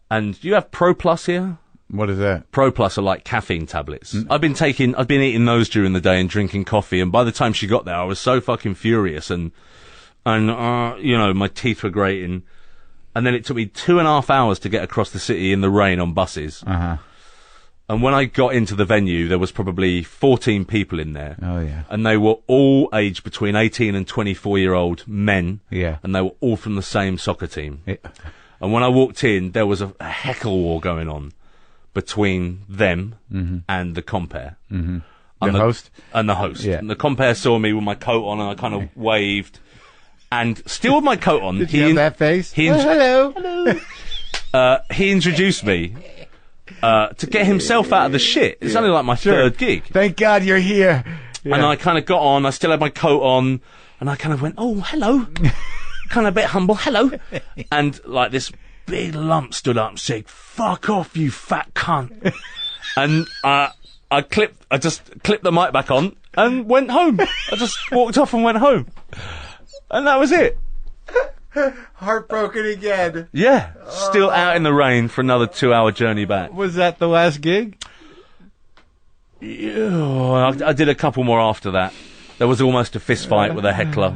And do you have Pro Plus here? What is that? Pro Plus are like caffeine tablets. I've been eating those during the day and drinking coffee, and by the time she got there, I was so fucking furious, and my teeth were grating. And then it took me 2.5 hours to get across the city in the rain on buses. Uh-huh. And when I got into the venue, there was probably 14 people in there. Oh, yeah. And they were all aged between 18 and 24-year-old men. Yeah. And they were all from the same soccer team. Yeah. And when I walked in, there was a heckle war going on between them and the compere. Mm-hmm. And the host? And the host. Yeah. And the compere saw me with my coat on, and I kind of waved. And still with my coat on. Did you have that face? Hello. He introduced me to get himself out of the shit. It's only like my third gig. Thank God you're here. Yeah. And I kind of got on. I still had my coat on. And I kind of went, oh, hello. Kind of a bit humble. Hello. And like this big lump stood up and said, fuck off, you fat cunt. And I just clipped the mic back on and went home. I just walked off and went home. And that was it. Heartbroken again. Yeah. Still out in the rain for another 2-hour journey back. Was that the last gig? Yeah, I did a couple more after that. There was almost a fist fight with a heckler.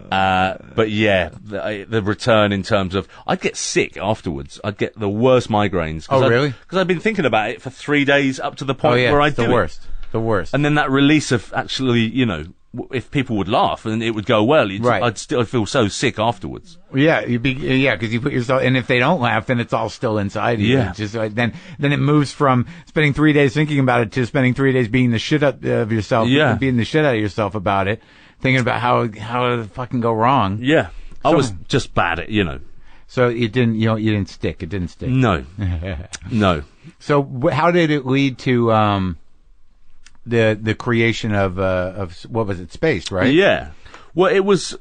But yeah, the return in terms of... I'd get sick afterwards. I'd get the worst migraines. Oh, really? Because I'd been thinking about it for 3 days up to the point where I'd do it. The worst. And then that release of actually, if people would laugh and it would go well, I'd feel so sick afterwards. Yeah, because you put yourself, and if they don't laugh, then it's all still inside you. Yeah. It's just then it moves from spending 3 days thinking about it to spending 3 days being the shit out of yourself. Yeah. Being the shit out of yourself about it, thinking about how it fucking go wrong. Yeah. I was just bad at, So you didn't stick. It didn't stick. No. No. So how did it lead to the creation of what was it, Spaced, right? Yeah. Well, it was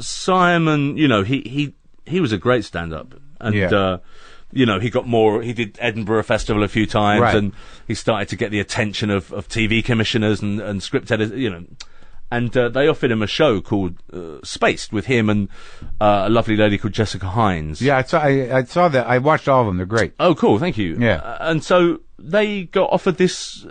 Simon. He was a great stand-up, and he got more. He did Edinburgh Festival a few times, right. And he started to get the attention of TV commissioners and script editors. And they offered him a show called Spaced with him and a lovely lady called Jessica Hines. Yeah, I saw that. I watched all of them. They're great. Oh, cool. Thank you. Yeah. And so they got offered this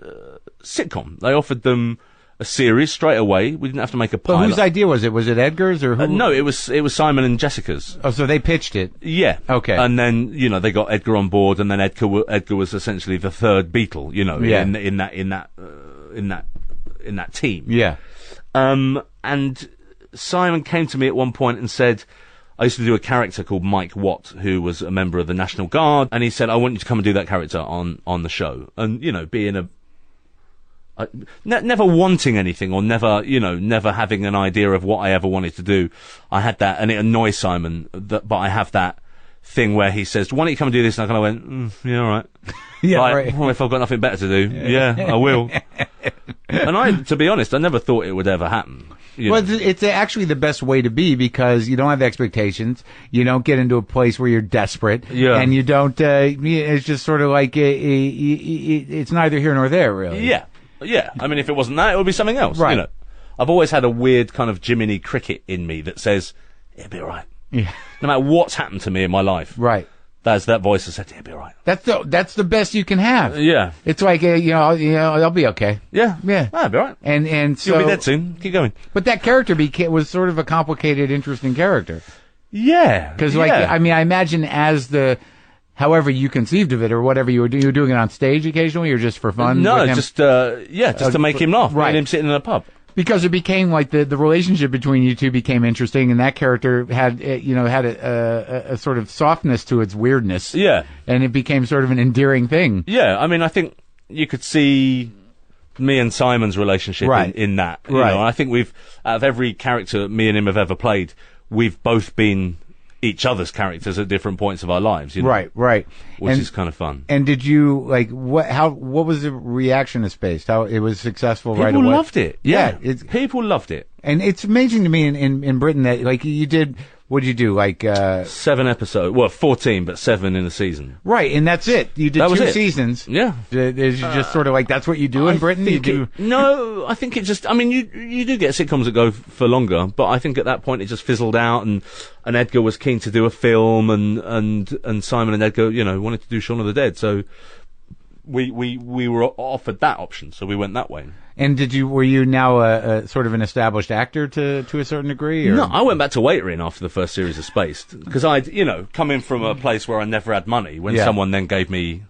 sitcom. They offered them a series straight away. We didn't have to make a pilot. But whose idea was it? Was it Edgar's or who? No, it was Simon and Jessica's. Oh, so they pitched it. Yeah. Okay. And then they got Edgar on board, and then Edgar was essentially the third Beatle. In that team. Yeah. And Simon came to me at one point and said, I used to do a character called Mike Watt, who was a member of the National Guard, and he said, I want you to come and do that character on the show. And, being never wanting anything or never having an idea of what I ever wanted to do. I had that, and it annoys Simon, but I have that thing where he says, why don't you come and do this? And I kind of went, yeah, all right. Yeah, right. Well, if I've got nothing better to do, yeah, I will. And to be honest, I never thought it would ever happen. Well, it's actually the best way to be because you don't have expectations. You don't get into a place where you're desperate. Yeah. And you don't, it's just sort of like, it's neither here nor there, really. Yeah. Yeah. I mean, if it wasn't that, it would be something else. Right. I've always had a weird kind of Jiminy Cricket in me that says, it'll be all right. Yeah. No matter what's happened to me in my life. Right. That's that voice that said, it'll be all right. That's the best you can have. Yeah. It's like, I'll be okay. Yeah. Yeah. I'll be all right. And so. You'll be dead soon. Keep going. But that character was sort of a complicated, interesting character. Yeah. Because, I imagine however you conceived of it or whatever you were doing, you were doing it on stage occasionally or just for fun? No, just to make him laugh. Right. And him sitting in a pub. Because it became like the relationship between you two became interesting, and that character had a sort of softness to its weirdness. Yeah, and it became sort of an endearing thing. Yeah, I mean, I think you could see me and Simon's relationship in that. Right. And I think out of every character me and him have ever played, we've both been each other's characters at different points of our lives. Right. Which is kind of fun. And did you what was the reaction to Spaced? How it was successful right away? People loved it. Yeah. People loved it. And it's amazing to me in Britain that you did What'd you do? Like 7 episodes. Well, 14, but 7 in a season. right, and that's it. You did That was 2 it. seasons. Yeah. Is you just sort of like that's what you do in Britain? You do. No, I think it just. I mean, you do get sitcoms that go for longer, but I think at that point it just fizzled out, and Edgar was keen to do a film, and Simon and Edgar, wanted to do Shaun of the Dead, so we were offered that option, so we went that way. And were you now a sort of an established actor to a certain degree? Or? No, I went back to waitering after the first series of Spaced, because I'd, coming from a place where I never had money, when someone then gave me,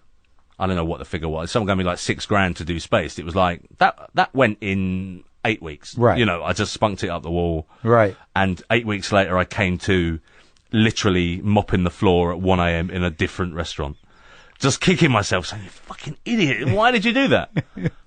I don't know what the figure was, someone gave me like $6,000 to do Spaced, it was like, that went in 8 weeks. Right. I just spunked it up the wall. Right. And 8 weeks later I came to literally mopping the floor at 1 a.m. in a different restaurant. Just kicking myself, saying, "You fucking idiot! Why did you do that?"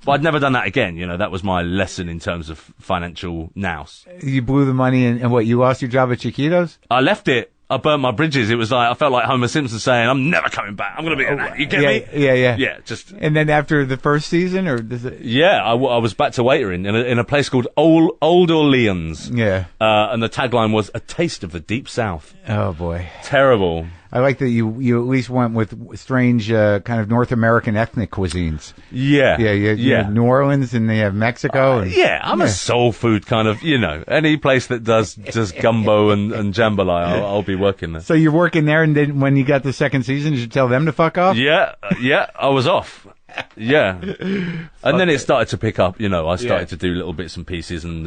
But I'd never done that again. That was my lesson in terms of financial nous. You blew the money, and what? You lost your job at Chiquitos? I left it. I burnt my bridges. It was like I felt like Homer Simpson saying, "I'm never coming back. I'm going to be an actor." You get me? Yeah. Yeah. Just. And then after the first season, or does it? Yeah, I was back to waitering in a place called Old Orleans. Yeah. And the tagline was "A taste of the Deep South." Oh boy. Terrible. I like that you at least went with strange kind of North American ethnic cuisines. Yeah. You have New Orleans and they have Mexico. I'm a soul food kind of, any place that does just gumbo and jambalaya, I'll be working there. So you're working there, and then when you got the second season, did you tell them to fuck off? Yeah, I was off. Yeah. And then it started to pick up, I started to do little bits and pieces and.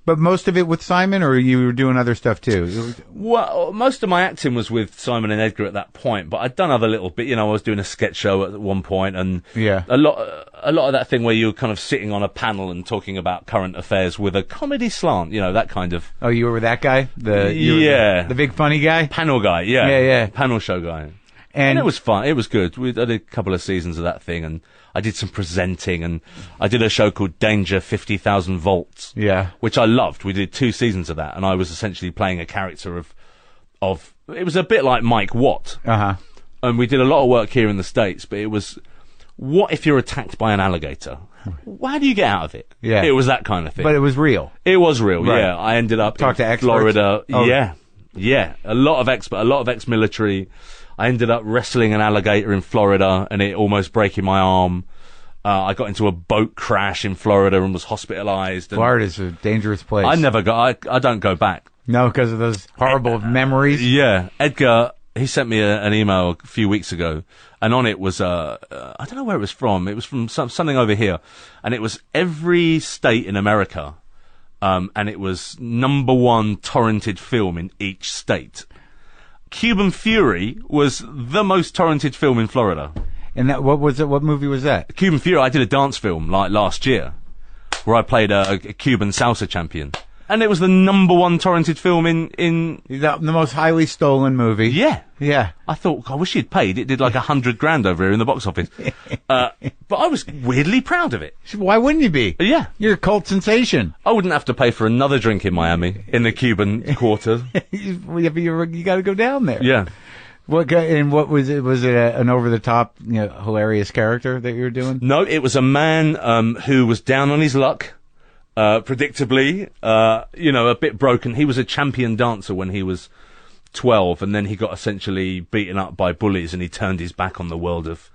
But most of it with Simon, or you were doing other stuff too? Well, most of my acting was with Simon and Edgar at that point, but I'd done other little bit, I was doing a sketch show at one point, and a lot of that thing where you're kind of sitting on a panel and talking about current affairs with a comedy slant, that kind of. Oh, you were that guy? The big funny guy? Panel guy, yeah. Yeah. Panel show guy. And it was fun. It was good. I did a couple of seasons of that thing, and I did some presenting, and I did a show called Danger 50,000 Volts. Yeah. Which I loved. We did 2 seasons of that, and I was essentially playing a character of it was a bit like Mike Watt. Uh-huh. And we did a lot of work here in the States, but it was, what if you're attacked by an alligator? How do you get out of it? Yeah. It was that kind of thing. But it was real. It was real, right. Yeah. I ended up Talk to in experts? Florida. Oh. Yeah. A lot of ex-military. I ended up wrestling an alligator in Florida and it almost breaking my arm. I got into a boat crash in Florida and was hospitalized. Florida's a dangerous place. I don't go back. No, because of those horrible memories? Yeah. Edgar, he sent me an email a few weeks ago, and on it was, I don't know where it was from. It was from something over here. And it was every state in America, and it was #1 torrented film in each state. Cuban Fury was the most torrented film in Florida. And that, what was it? What movie was that? Cuban Fury, I did a dance film like last year, where I played a Cuban salsa champion. And it was the #1 torrented film in the most highly stolen movie. Yeah. Yeah. I thought, I wish he'd paid. It did like $100,000 over here in the box office. But I was weirdly proud of it. Why wouldn't you be? Yeah. You're a cult sensation. I wouldn't have to pay for another drink in Miami, in the Cuban quarter. you got to go down there. Yeah. What was it? Was it an over-the-top, hilarious character that you were doing? No, it was a man who was down on his luck. Predictably, a bit broken. He was a champion dancer when he was 12, and then he got essentially beaten up by bullies, and he turned his back on the world of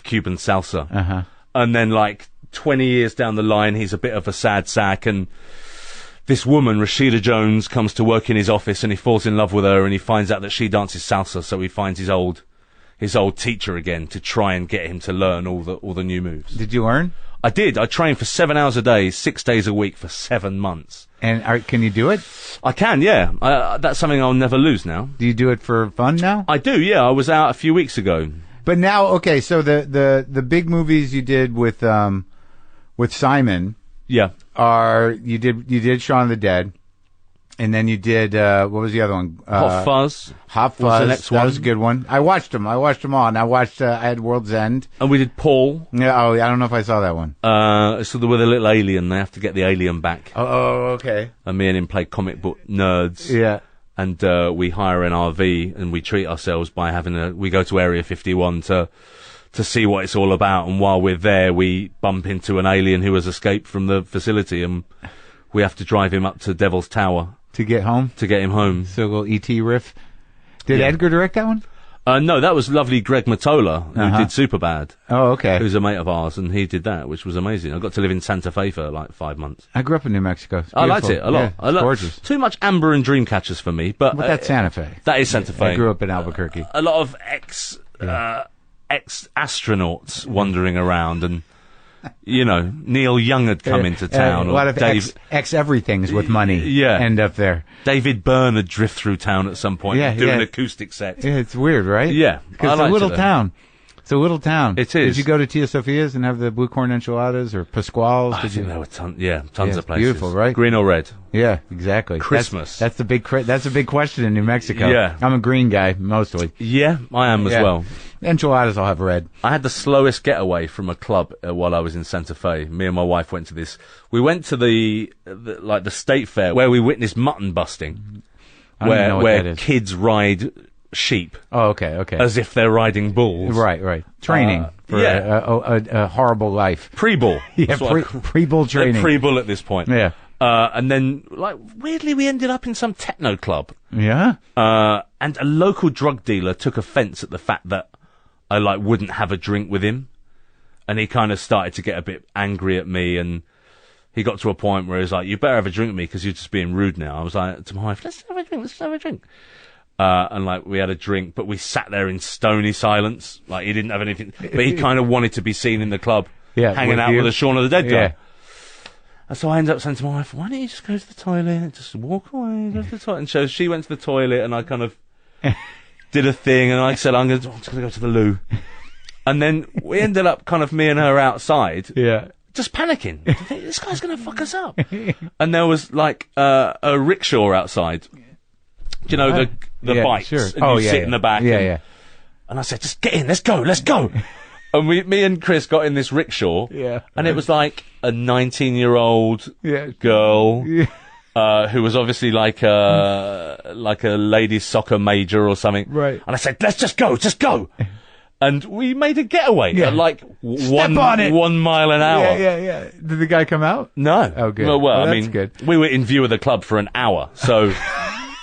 Cuban salsa. Uh-huh. And then, 20 years down the line, he's a bit of a sad sack, and this woman, Rashida Jones, comes to work in his office, and he falls in love with her, and he finds out that she dances salsa, so he finds his old teacher again to try and get him to learn all the new moves. Did you learn? I did. I trained for 7 hours a day, 6 days a week for 7 months. And can you do it? I can, yeah. That's something I'll never lose now. Do you do it for fun now? I do, yeah. I was out a few weeks ago. But now, okay, so the big movies you did with Simon, yeah, are you did Shaun of the Dead, and then you did what was the other one? Hot Fuzz. Hot Fuzz. Was the next one. That was a good one. I watched them all. And I had World's End. And we did Paul. Yeah. Oh, I don't know if I saw that one. So with a little alien, they have to get the alien back. Oh, okay. And me and him play comic book nerds. Yeah. And we hire an RV and we treat ourselves by we go to Area 51 to see what it's all about. And while we're there, we bump into an alien who has escaped from the facility, and we have to drive him up to Devil's Tower to get home. to get him home. So a little E.T. riff. Did Edgar direct that one? No, that was lovely Greg Mottola, who did Superbad. Oh, okay. Who's a mate of ours, and he did that, which was amazing. I got to live in Santa Fe for like 5 months. I grew up in New Mexico. I liked it a lot. Yeah, it's gorgeous. Too much Amber and Dreamcatchers for me, but that's Santa Fe. that is Santa Fe. I grew up in Albuquerque. A lot of ex-astronauts wandering around, and Neil Young had come into town. A lot of ex-everythings with money end up there. David Byrne had drift through town at some point doing acoustic sets. Yeah, it's weird, right? Yeah. Because it's a little town. It's a little town. It is. Did you go to Tia Sophia's and have the blue corn enchiladas or Pasquale's? I think there were tons of places. Beautiful, right? Green or red? Yeah, exactly. Christmas. That's the big question in New Mexico. Yeah. I'm a green guy, mostly. Yeah, I am as well. Enchiladas I'll have red. I had the slowest getaway from a club while I was in Santa Fe. Me and my wife went to this. We went to the state fair where we witnessed mutton busting, where kids ride sheep. Oh, okay. As if they're riding bulls. Right. Training for a horrible life. Pre-bull. Pre-bull training. Pre-bull at this point. Yeah. And then, weirdly, we ended up in some techno club. Yeah. And a local drug dealer took offence at the fact that I wouldn't have a drink with him, and he kind of started to get a bit angry at me, and he got to a point where he was like, "You better have a drink with me because you're just being rude now." I was like to my wife, "Let's have a drink." And we had a drink, but we sat there in stony silence. He didn't have anything, but he kind of wanted to be seen in the club, hanging out with a Shaun of the Dead guy. Yeah. And so I ended up saying to my wife, "Why don't you just go to the toilet? Just walk away, go to the toilet." And so she went to the toilet, and I kind of did a thing, and I said, I'm just going to go to the loo. And then we ended up kind of me and her outside, just panicking. This guy's going to fuck us up. And there was a rickshaw outside. Do you know the bikes? Sure. And you sit in the back. Yeah. And I said, just get in, let's go. And me and Chris got in this rickshaw, and it was like a 19-year-old girl who was obviously like a ladies' soccer major or something. Right. And I said, let's just go. And we made a getaway at 1 mile an hour. Yeah. Did the guy come out? No. Oh, good. Well, that's I mean, good. We were in view of the club for an hour, so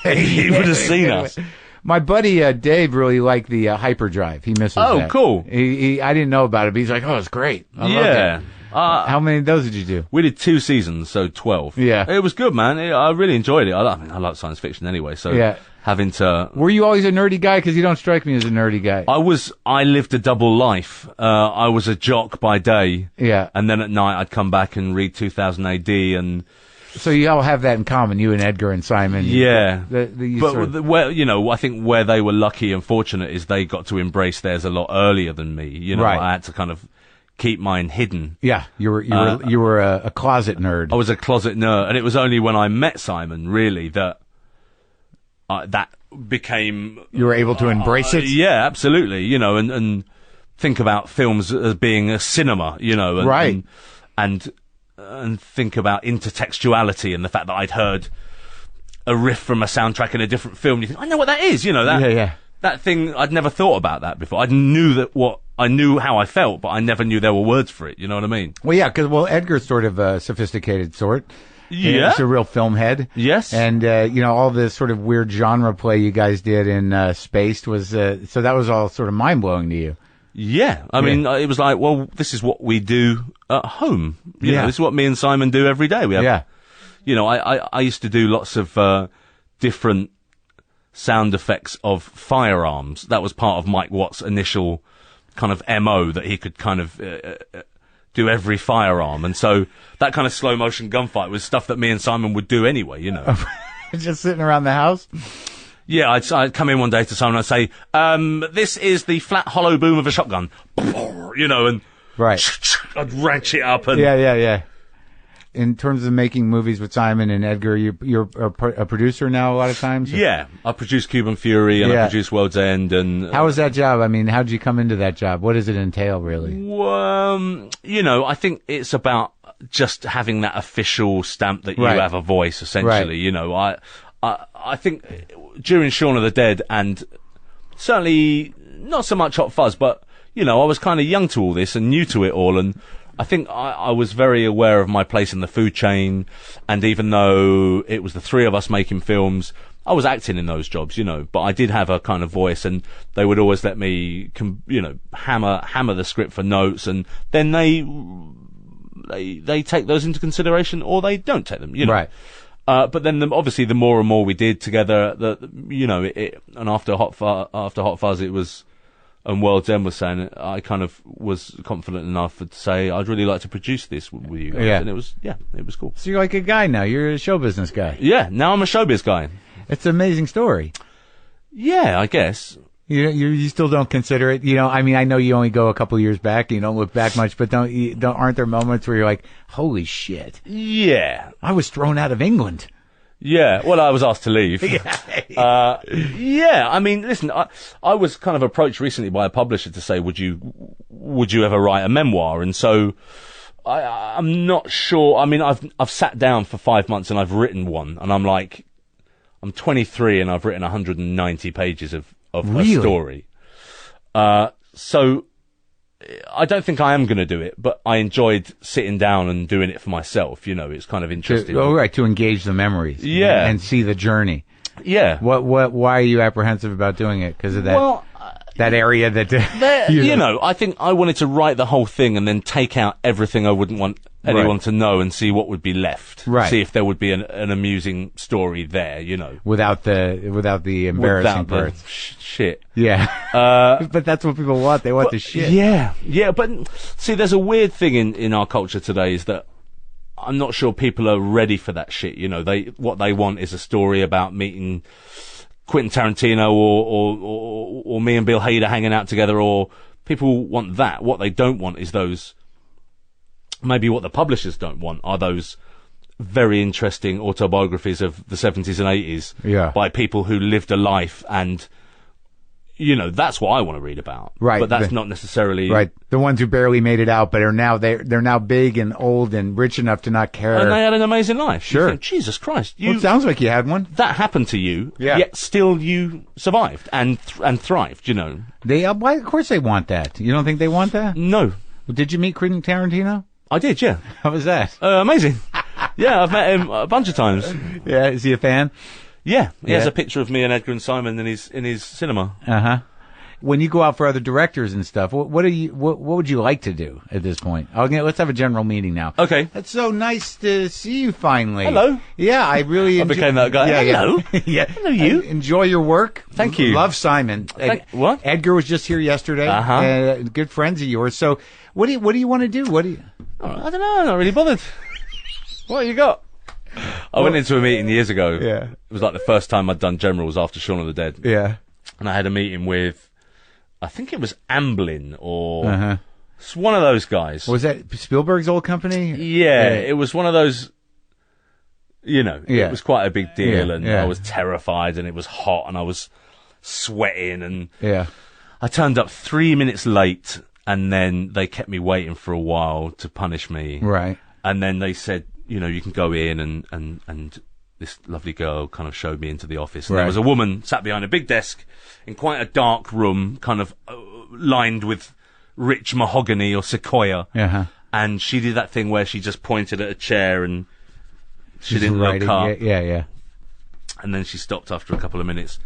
he would have seen us. My buddy Dave really liked the hyperdrive. He misses that. Oh, cool. I didn't know about it, but he's like, "Oh, it's great. I love it." How many of those did you do? We did 2 seasons, so 12. Yeah. It was good, man. I really enjoyed it. I like science fiction anyway, so having to... Were you always a nerdy guy? Because you don't strike me as a nerdy guy. I lived a double life. I was a jock by day. Yeah. And then at night I'd come back and read 2000 AD and... So you all have that in common, you and Edgar and Simon. Yeah. I think where they were lucky and fortunate is they got to embrace theirs a lot earlier than me. Right. I had to kind of keep mine hidden. Yeah, you were a closet nerd. I was a closet nerd, and it was only when I met Simon, really, that that became... You were able to embrace it? Yeah, absolutely, and think about films as being a cinema, and think about intertextuality and the fact that I'd heard a riff from a soundtrack in a different film. You think, I know what that is, that thing. I'd never thought about that before. I knew how I felt, but I never knew there were words for it. You know what I mean? Well, yeah, because Edgar's sort of a sophisticated sort. Yeah, he's a real film head. Yes, and all this sort of weird genre play you guys did in Spaced was so that was all sort of mind blowing to you. Yeah, I mean, it was like, well, this is what we do at home. You know, this is what me and Simon do every day. We have, I used to do lots of different sound effects of firearms. That was part of Mike Watt's initial kind of MO, that he could kind of do every firearm. And so that kind of slow motion gunfight was stuff that me and Simon would do anyway, Just sitting around the house? Yeah, I'd come in one day to someone and I'd say, this is the flat hollow boom of a shotgun, and right. I'd wrench it up and... Yeah. In terms of making movies with Simon and Edgar, you're a producer now a lot of times? Or? Yeah, I produced Cuban Fury and I produced World's End. And how was that job? I mean, how did you come into that job? What does it entail, really? I think it's about just having that official stamp that you have a voice, essentially. Right. I think during Shaun of the Dead, and certainly not so much Hot Fuzz, but, I was kind of young to all this and new to it all, and I think I was very aware of my place in the food chain, and even though it was the three of us making films, I was acting in those jobs, but I did have a kind of voice, and they would always let me, hammer the script for notes, and then they take those into consideration, or they don't take them, Right. But then obviously the more and more we did together, and after Hot Fuzz, it was, and World's End was saying, I kind of was confident enough to say, I'd really like to produce this with you guys. Yeah. And it was cool. So you're like a guy now. You're a show business guy. Yeah, now I'm a showbiz guy. It's an amazing story. Yeah, I guess. You still don't consider it, I mean, I know you only go a couple of years back, and you don't look back much, but aren't there moments where you're like, holy shit. Yeah. I was thrown out of England. Yeah, well, I was asked to leave. Yeah, I mean, listen, I was kind of approached recently by a publisher to say, would you ever write a memoir? And so I'm not sure. I mean, I've sat down for 5 months and I've written one, and I'm 23 and I've written 190 pages of Really? a story. So I don't think I am going to do it, but I enjoyed sitting down and doing it for myself. It's kind of interesting. To engage the memories. Yeah. And see the journey. Yeah. Why are you apprehensive about doing it? Because of that, that area that, I think I wanted to write the whole thing and then take out everything I wouldn't want anyone to know and see what would be left. Right. See if there would be an amusing story there, without the embarrassing parts. Shit. Yeah. But that's what people want. They want the shit. Yeah, but see, there's a weird thing in our culture today is that I'm not sure people are ready for that shit. What they want is a story about meeting Quentin Tarantino or me and Bill Hader hanging out together, or people want that. What they don't want is those, maybe what the publishers don't want are those very interesting autobiographies of the 70s and 80s by people who lived a life, and that's what I want to read about. Right. But that's not necessarily right. The ones who barely made it out, but are now they're now big and old and rich enough to not care. And they had an amazing life. Sure. You think, Jesus Christ. It sounds like you had one. That happened to you, yet still you survived and thrived, They, why, of course they want that. You don't think they want that? No. Well, did you meet Quentin Tarantino? I did, yeah. How was that? Amazing. Yeah, I've met him a bunch of times. Yeah, is he a fan? Yeah, he has a picture of me and Edgar and Simon in his cinema. Uh-huh. When you go out for other directors and stuff, what would you like to do at this point? Okay, let's have a general meeting now. Okay. It's so nice to see you finally. Hello. Yeah, I really became that guy. Yeah, hello. Yeah. Hello, you. Enjoy your work. Thank you. Love Simon. What? Edgar was just here yesterday. Uh-huh. Good friends of yours. So what do you want to do? I don't know. I'm not really bothered. What you got? I went into a meeting years ago. Yeah. It was like the first time I'd done Generals after Shaun of the Dead. Yeah. And I had a meeting with, I think it was Amblin or it's one of those guys. Was that Spielberg's old company? Yeah, it was one of those, it was quite a big deal, and I was terrified, and it was hot, and I was sweating, and I turned up 3 minutes late, and then they kept me waiting for a while to punish me. Right. And then they said, you can go in, and this lovely girl kind of showed me into the office. And there was a woman sat behind a big desk in quite a dark room, kind of lined with rich mahogany or sequoia. Uh-huh. And she did that thing where she just pointed at a chair and she didn't look up. Yeah. And then she stopped after a couple of minutes.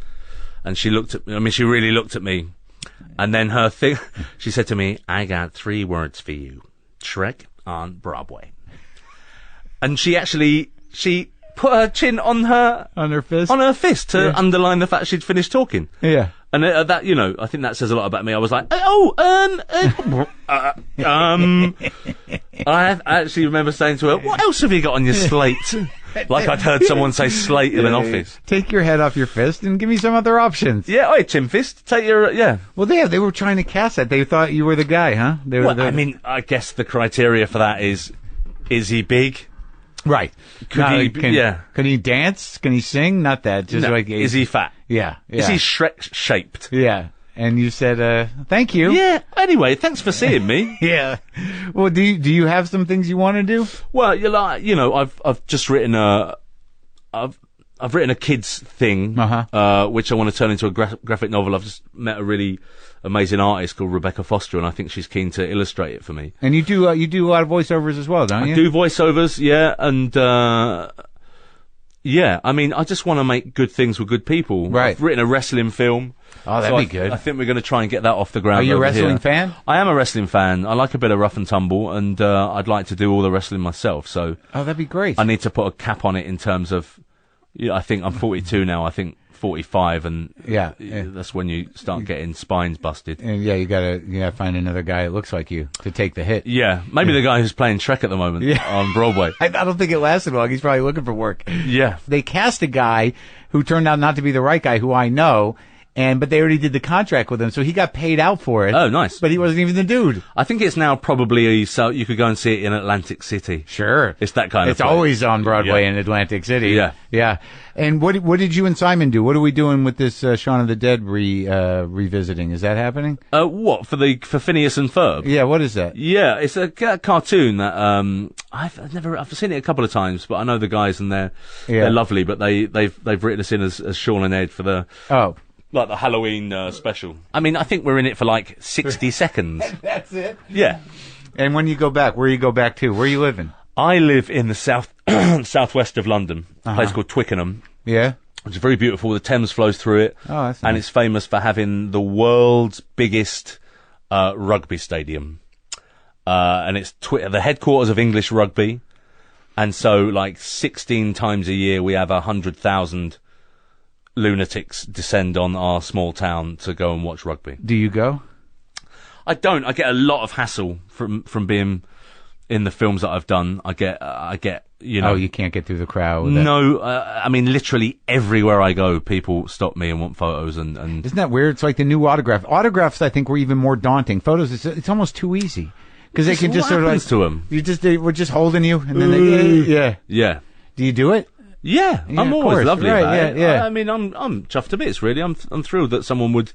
And she looked at me. I mean, she really looked at me. And then her thing, she said to me, I got 3 words for you. Shrek on Broadway. And she put her chin on her fist to underline the fact she'd finished talking. Yeah. And that, I think that says a lot about me. I was like, I actually remember saying to her, what else have you got on your slate? Like I'd heard someone say slate in an office. Take your head off your fist and give me some other options. Yeah, oi, chin fist. Take your, Well, they were trying to cast that. They thought you were the guy, huh? I mean, I guess the criteria for that is he big? Right. Can he dance? Can he sing? Not that. Just is he fat? Yeah. Is he Shrek shaped? Yeah. And you said, thank you. Yeah. Anyway, thanks for seeing me. Yeah. Well, do you have some things you want to do? Well, I've just written I've written a kids thing, which I want to turn into a graphic novel. I've just met a really amazing artist called Rebecca Foster, and I think she's keen to illustrate it for me. And you do a lot of voiceovers as well, don't you? I do voiceovers, yeah, and yeah. I mean, I just want to make good things with good people. Right. I've written a wrestling film. Oh, that'd be good. I think we're going to try and get that off the ground. Are you a wrestling here. fan? I am a wrestling fan. I like a bit of rough and tumble, and I'd like to do all the wrestling myself. So, that'd be great. I need to put a cap on it in terms of. Yeah, I think I'm 42 now. I think 45, and that's when you start getting spines busted. And you gotta find another guy that looks like you to take the hit. Yeah, maybe the guy who's playing Shrek at the moment on Broadway. I don't think it lasted long. He's probably looking for work. Yeah, they cast a guy who turned out not to be the right guy, who I know. But they already did the contract with him, so he got paid out for it. Oh, nice. But he wasn't even the dude. I think it's now probably so you could go and see it in Atlantic City. Sure. It's that kind of It's always on Broadway in Atlantic City. Yeah. Yeah. And what did you and Simon do? What are we doing with this Shaun of the Dead revisiting? Is that happening? What, for Phineas and Ferb? Yeah, what is that? Yeah, it's a cartoon that I've seen it a couple of times, but I know the guys and they're lovely, but they've written us in as Shaun and Ed for the like the Halloween special. I mean, I think we're in it for like 60 seconds. That's it? Yeah. And when you go back, where you go back to? Where are you living? I live in the southwest of London, a place called Twickenham. Yeah. Which is very beautiful. The Thames flows through it. Oh, that's nice. And it's famous for having the world's biggest rugby stadium. And it's the headquarters of English rugby. And so, like, 16 times a year, we have 100,000 lunatics descend on our small town to go and watch rugby. Do you go? I don't. I get a lot of hassle from being in the films that I've done. I get, you know. Oh, you can't get through the crowd. No, I mean, literally everywhere I go, people stop me and want photos and. Isn't that weird? It's like the new autograph. Autographs, I think, were even more daunting. Photos, it's almost too easy. Because they can just sort of like. To them? They were just holding you, and then Yeah. Do you do it? Yeah, I'm always lovely about it. Yeah. I mean, I'm chuffed to bits, really. I'm thrilled that someone would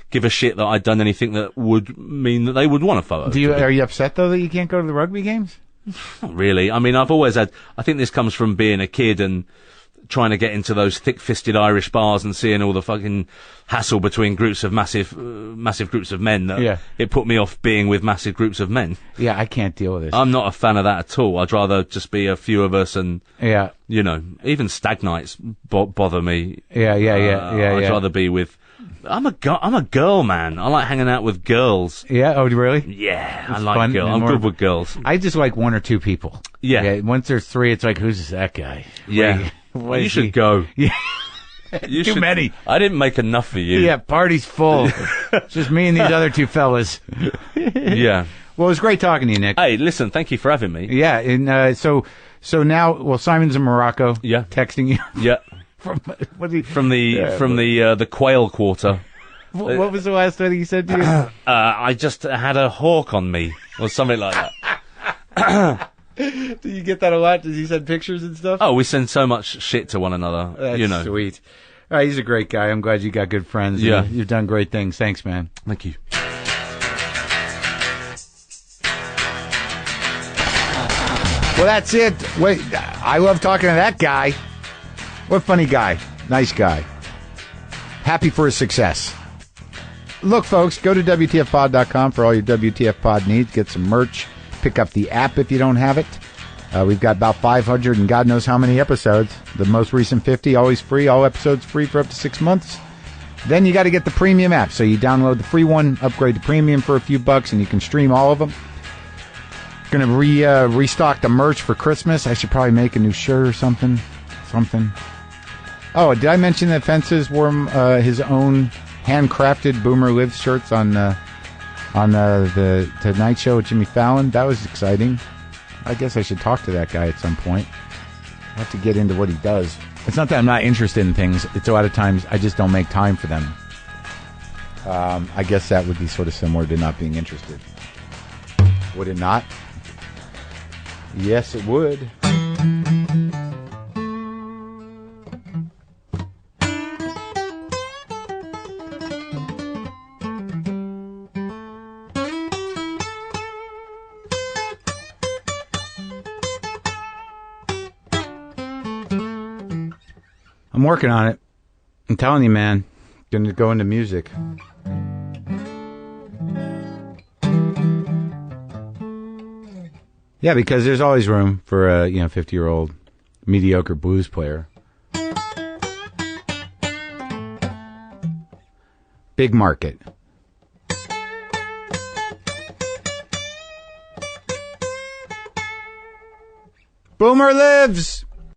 give a shit that I'd done anything that would mean that they would want a photo. Are you upset, though, that you can't go to the rugby games? Not really. I mean, I've always had... I think this comes from being a kid and trying to get into those thick-fisted Irish bars and seeing all the fucking hassle between groups of massive groups of men. It put me off being with massive groups of men. Yeah, I can't deal with this. I'm not a fan of that at all. I'd rather just be a few of us and, you know, even stag nights bother me. Yeah. I'd rather be with... I'm a girl, man. I like hanging out with girls. Yeah? Oh, really? Yeah, I like girls. I'm good with girls. I just like one or two people. Yeah. Once there's three, it's like, who's that guy? Yeah. You should go. Yeah. Too many. I didn't make enough for you. Yeah, party's full. It's just me and these other two fellas. Yeah. Well, it was great talking to you, Nick. Hey, listen, thank you for having me. Yeah, and so now, well, Simon's in Morocco. Yeah. Texting you. Yeah. From the Quail Quarter. What was the last thing he said to you? I just had a hawk on me, or something like that. Do you get that a lot? Does he send pictures and stuff? Oh, we send so much shit to one another. That's you know. Sweet. All right, he's a great guy. I'm glad you got good friends. Yeah. You've done great things. Thanks, man. Thank you. Well, that's it. Wait, I love talking to that guy. What a funny guy. Nice guy. Happy for his success. Look, folks, go to WTFpod.com for all your WTF Pod needs. Get some merch. Pick up the app if you don't have it. We've got about 500 and God knows how many episodes. The most recent 50, always free. All episodes free for up to 6 months. Then you got to get the premium app. So you download the free one, upgrade to premium for a few bucks, and you can stream all of them. Going to restock the merch for Christmas. I should probably make a new shirt or something. Oh, did I mention that Fences wore his own handcrafted Boomer Lives shirts on the Tonight Show with Jimmy Fallon? That was exciting. I guess I should talk to that guy at some point. I'll have to get into what he does. It's not that I'm not interested in things. It's a lot of times I just don't make time for them. I guess that would be sort of similar to not being interested. Would it not? Yes, it would. I'm working on it. I'm telling you, man. Gonna go into music. Yeah, because there's always room for a 50-year-old mediocre blues player. Big market. Boomer lives!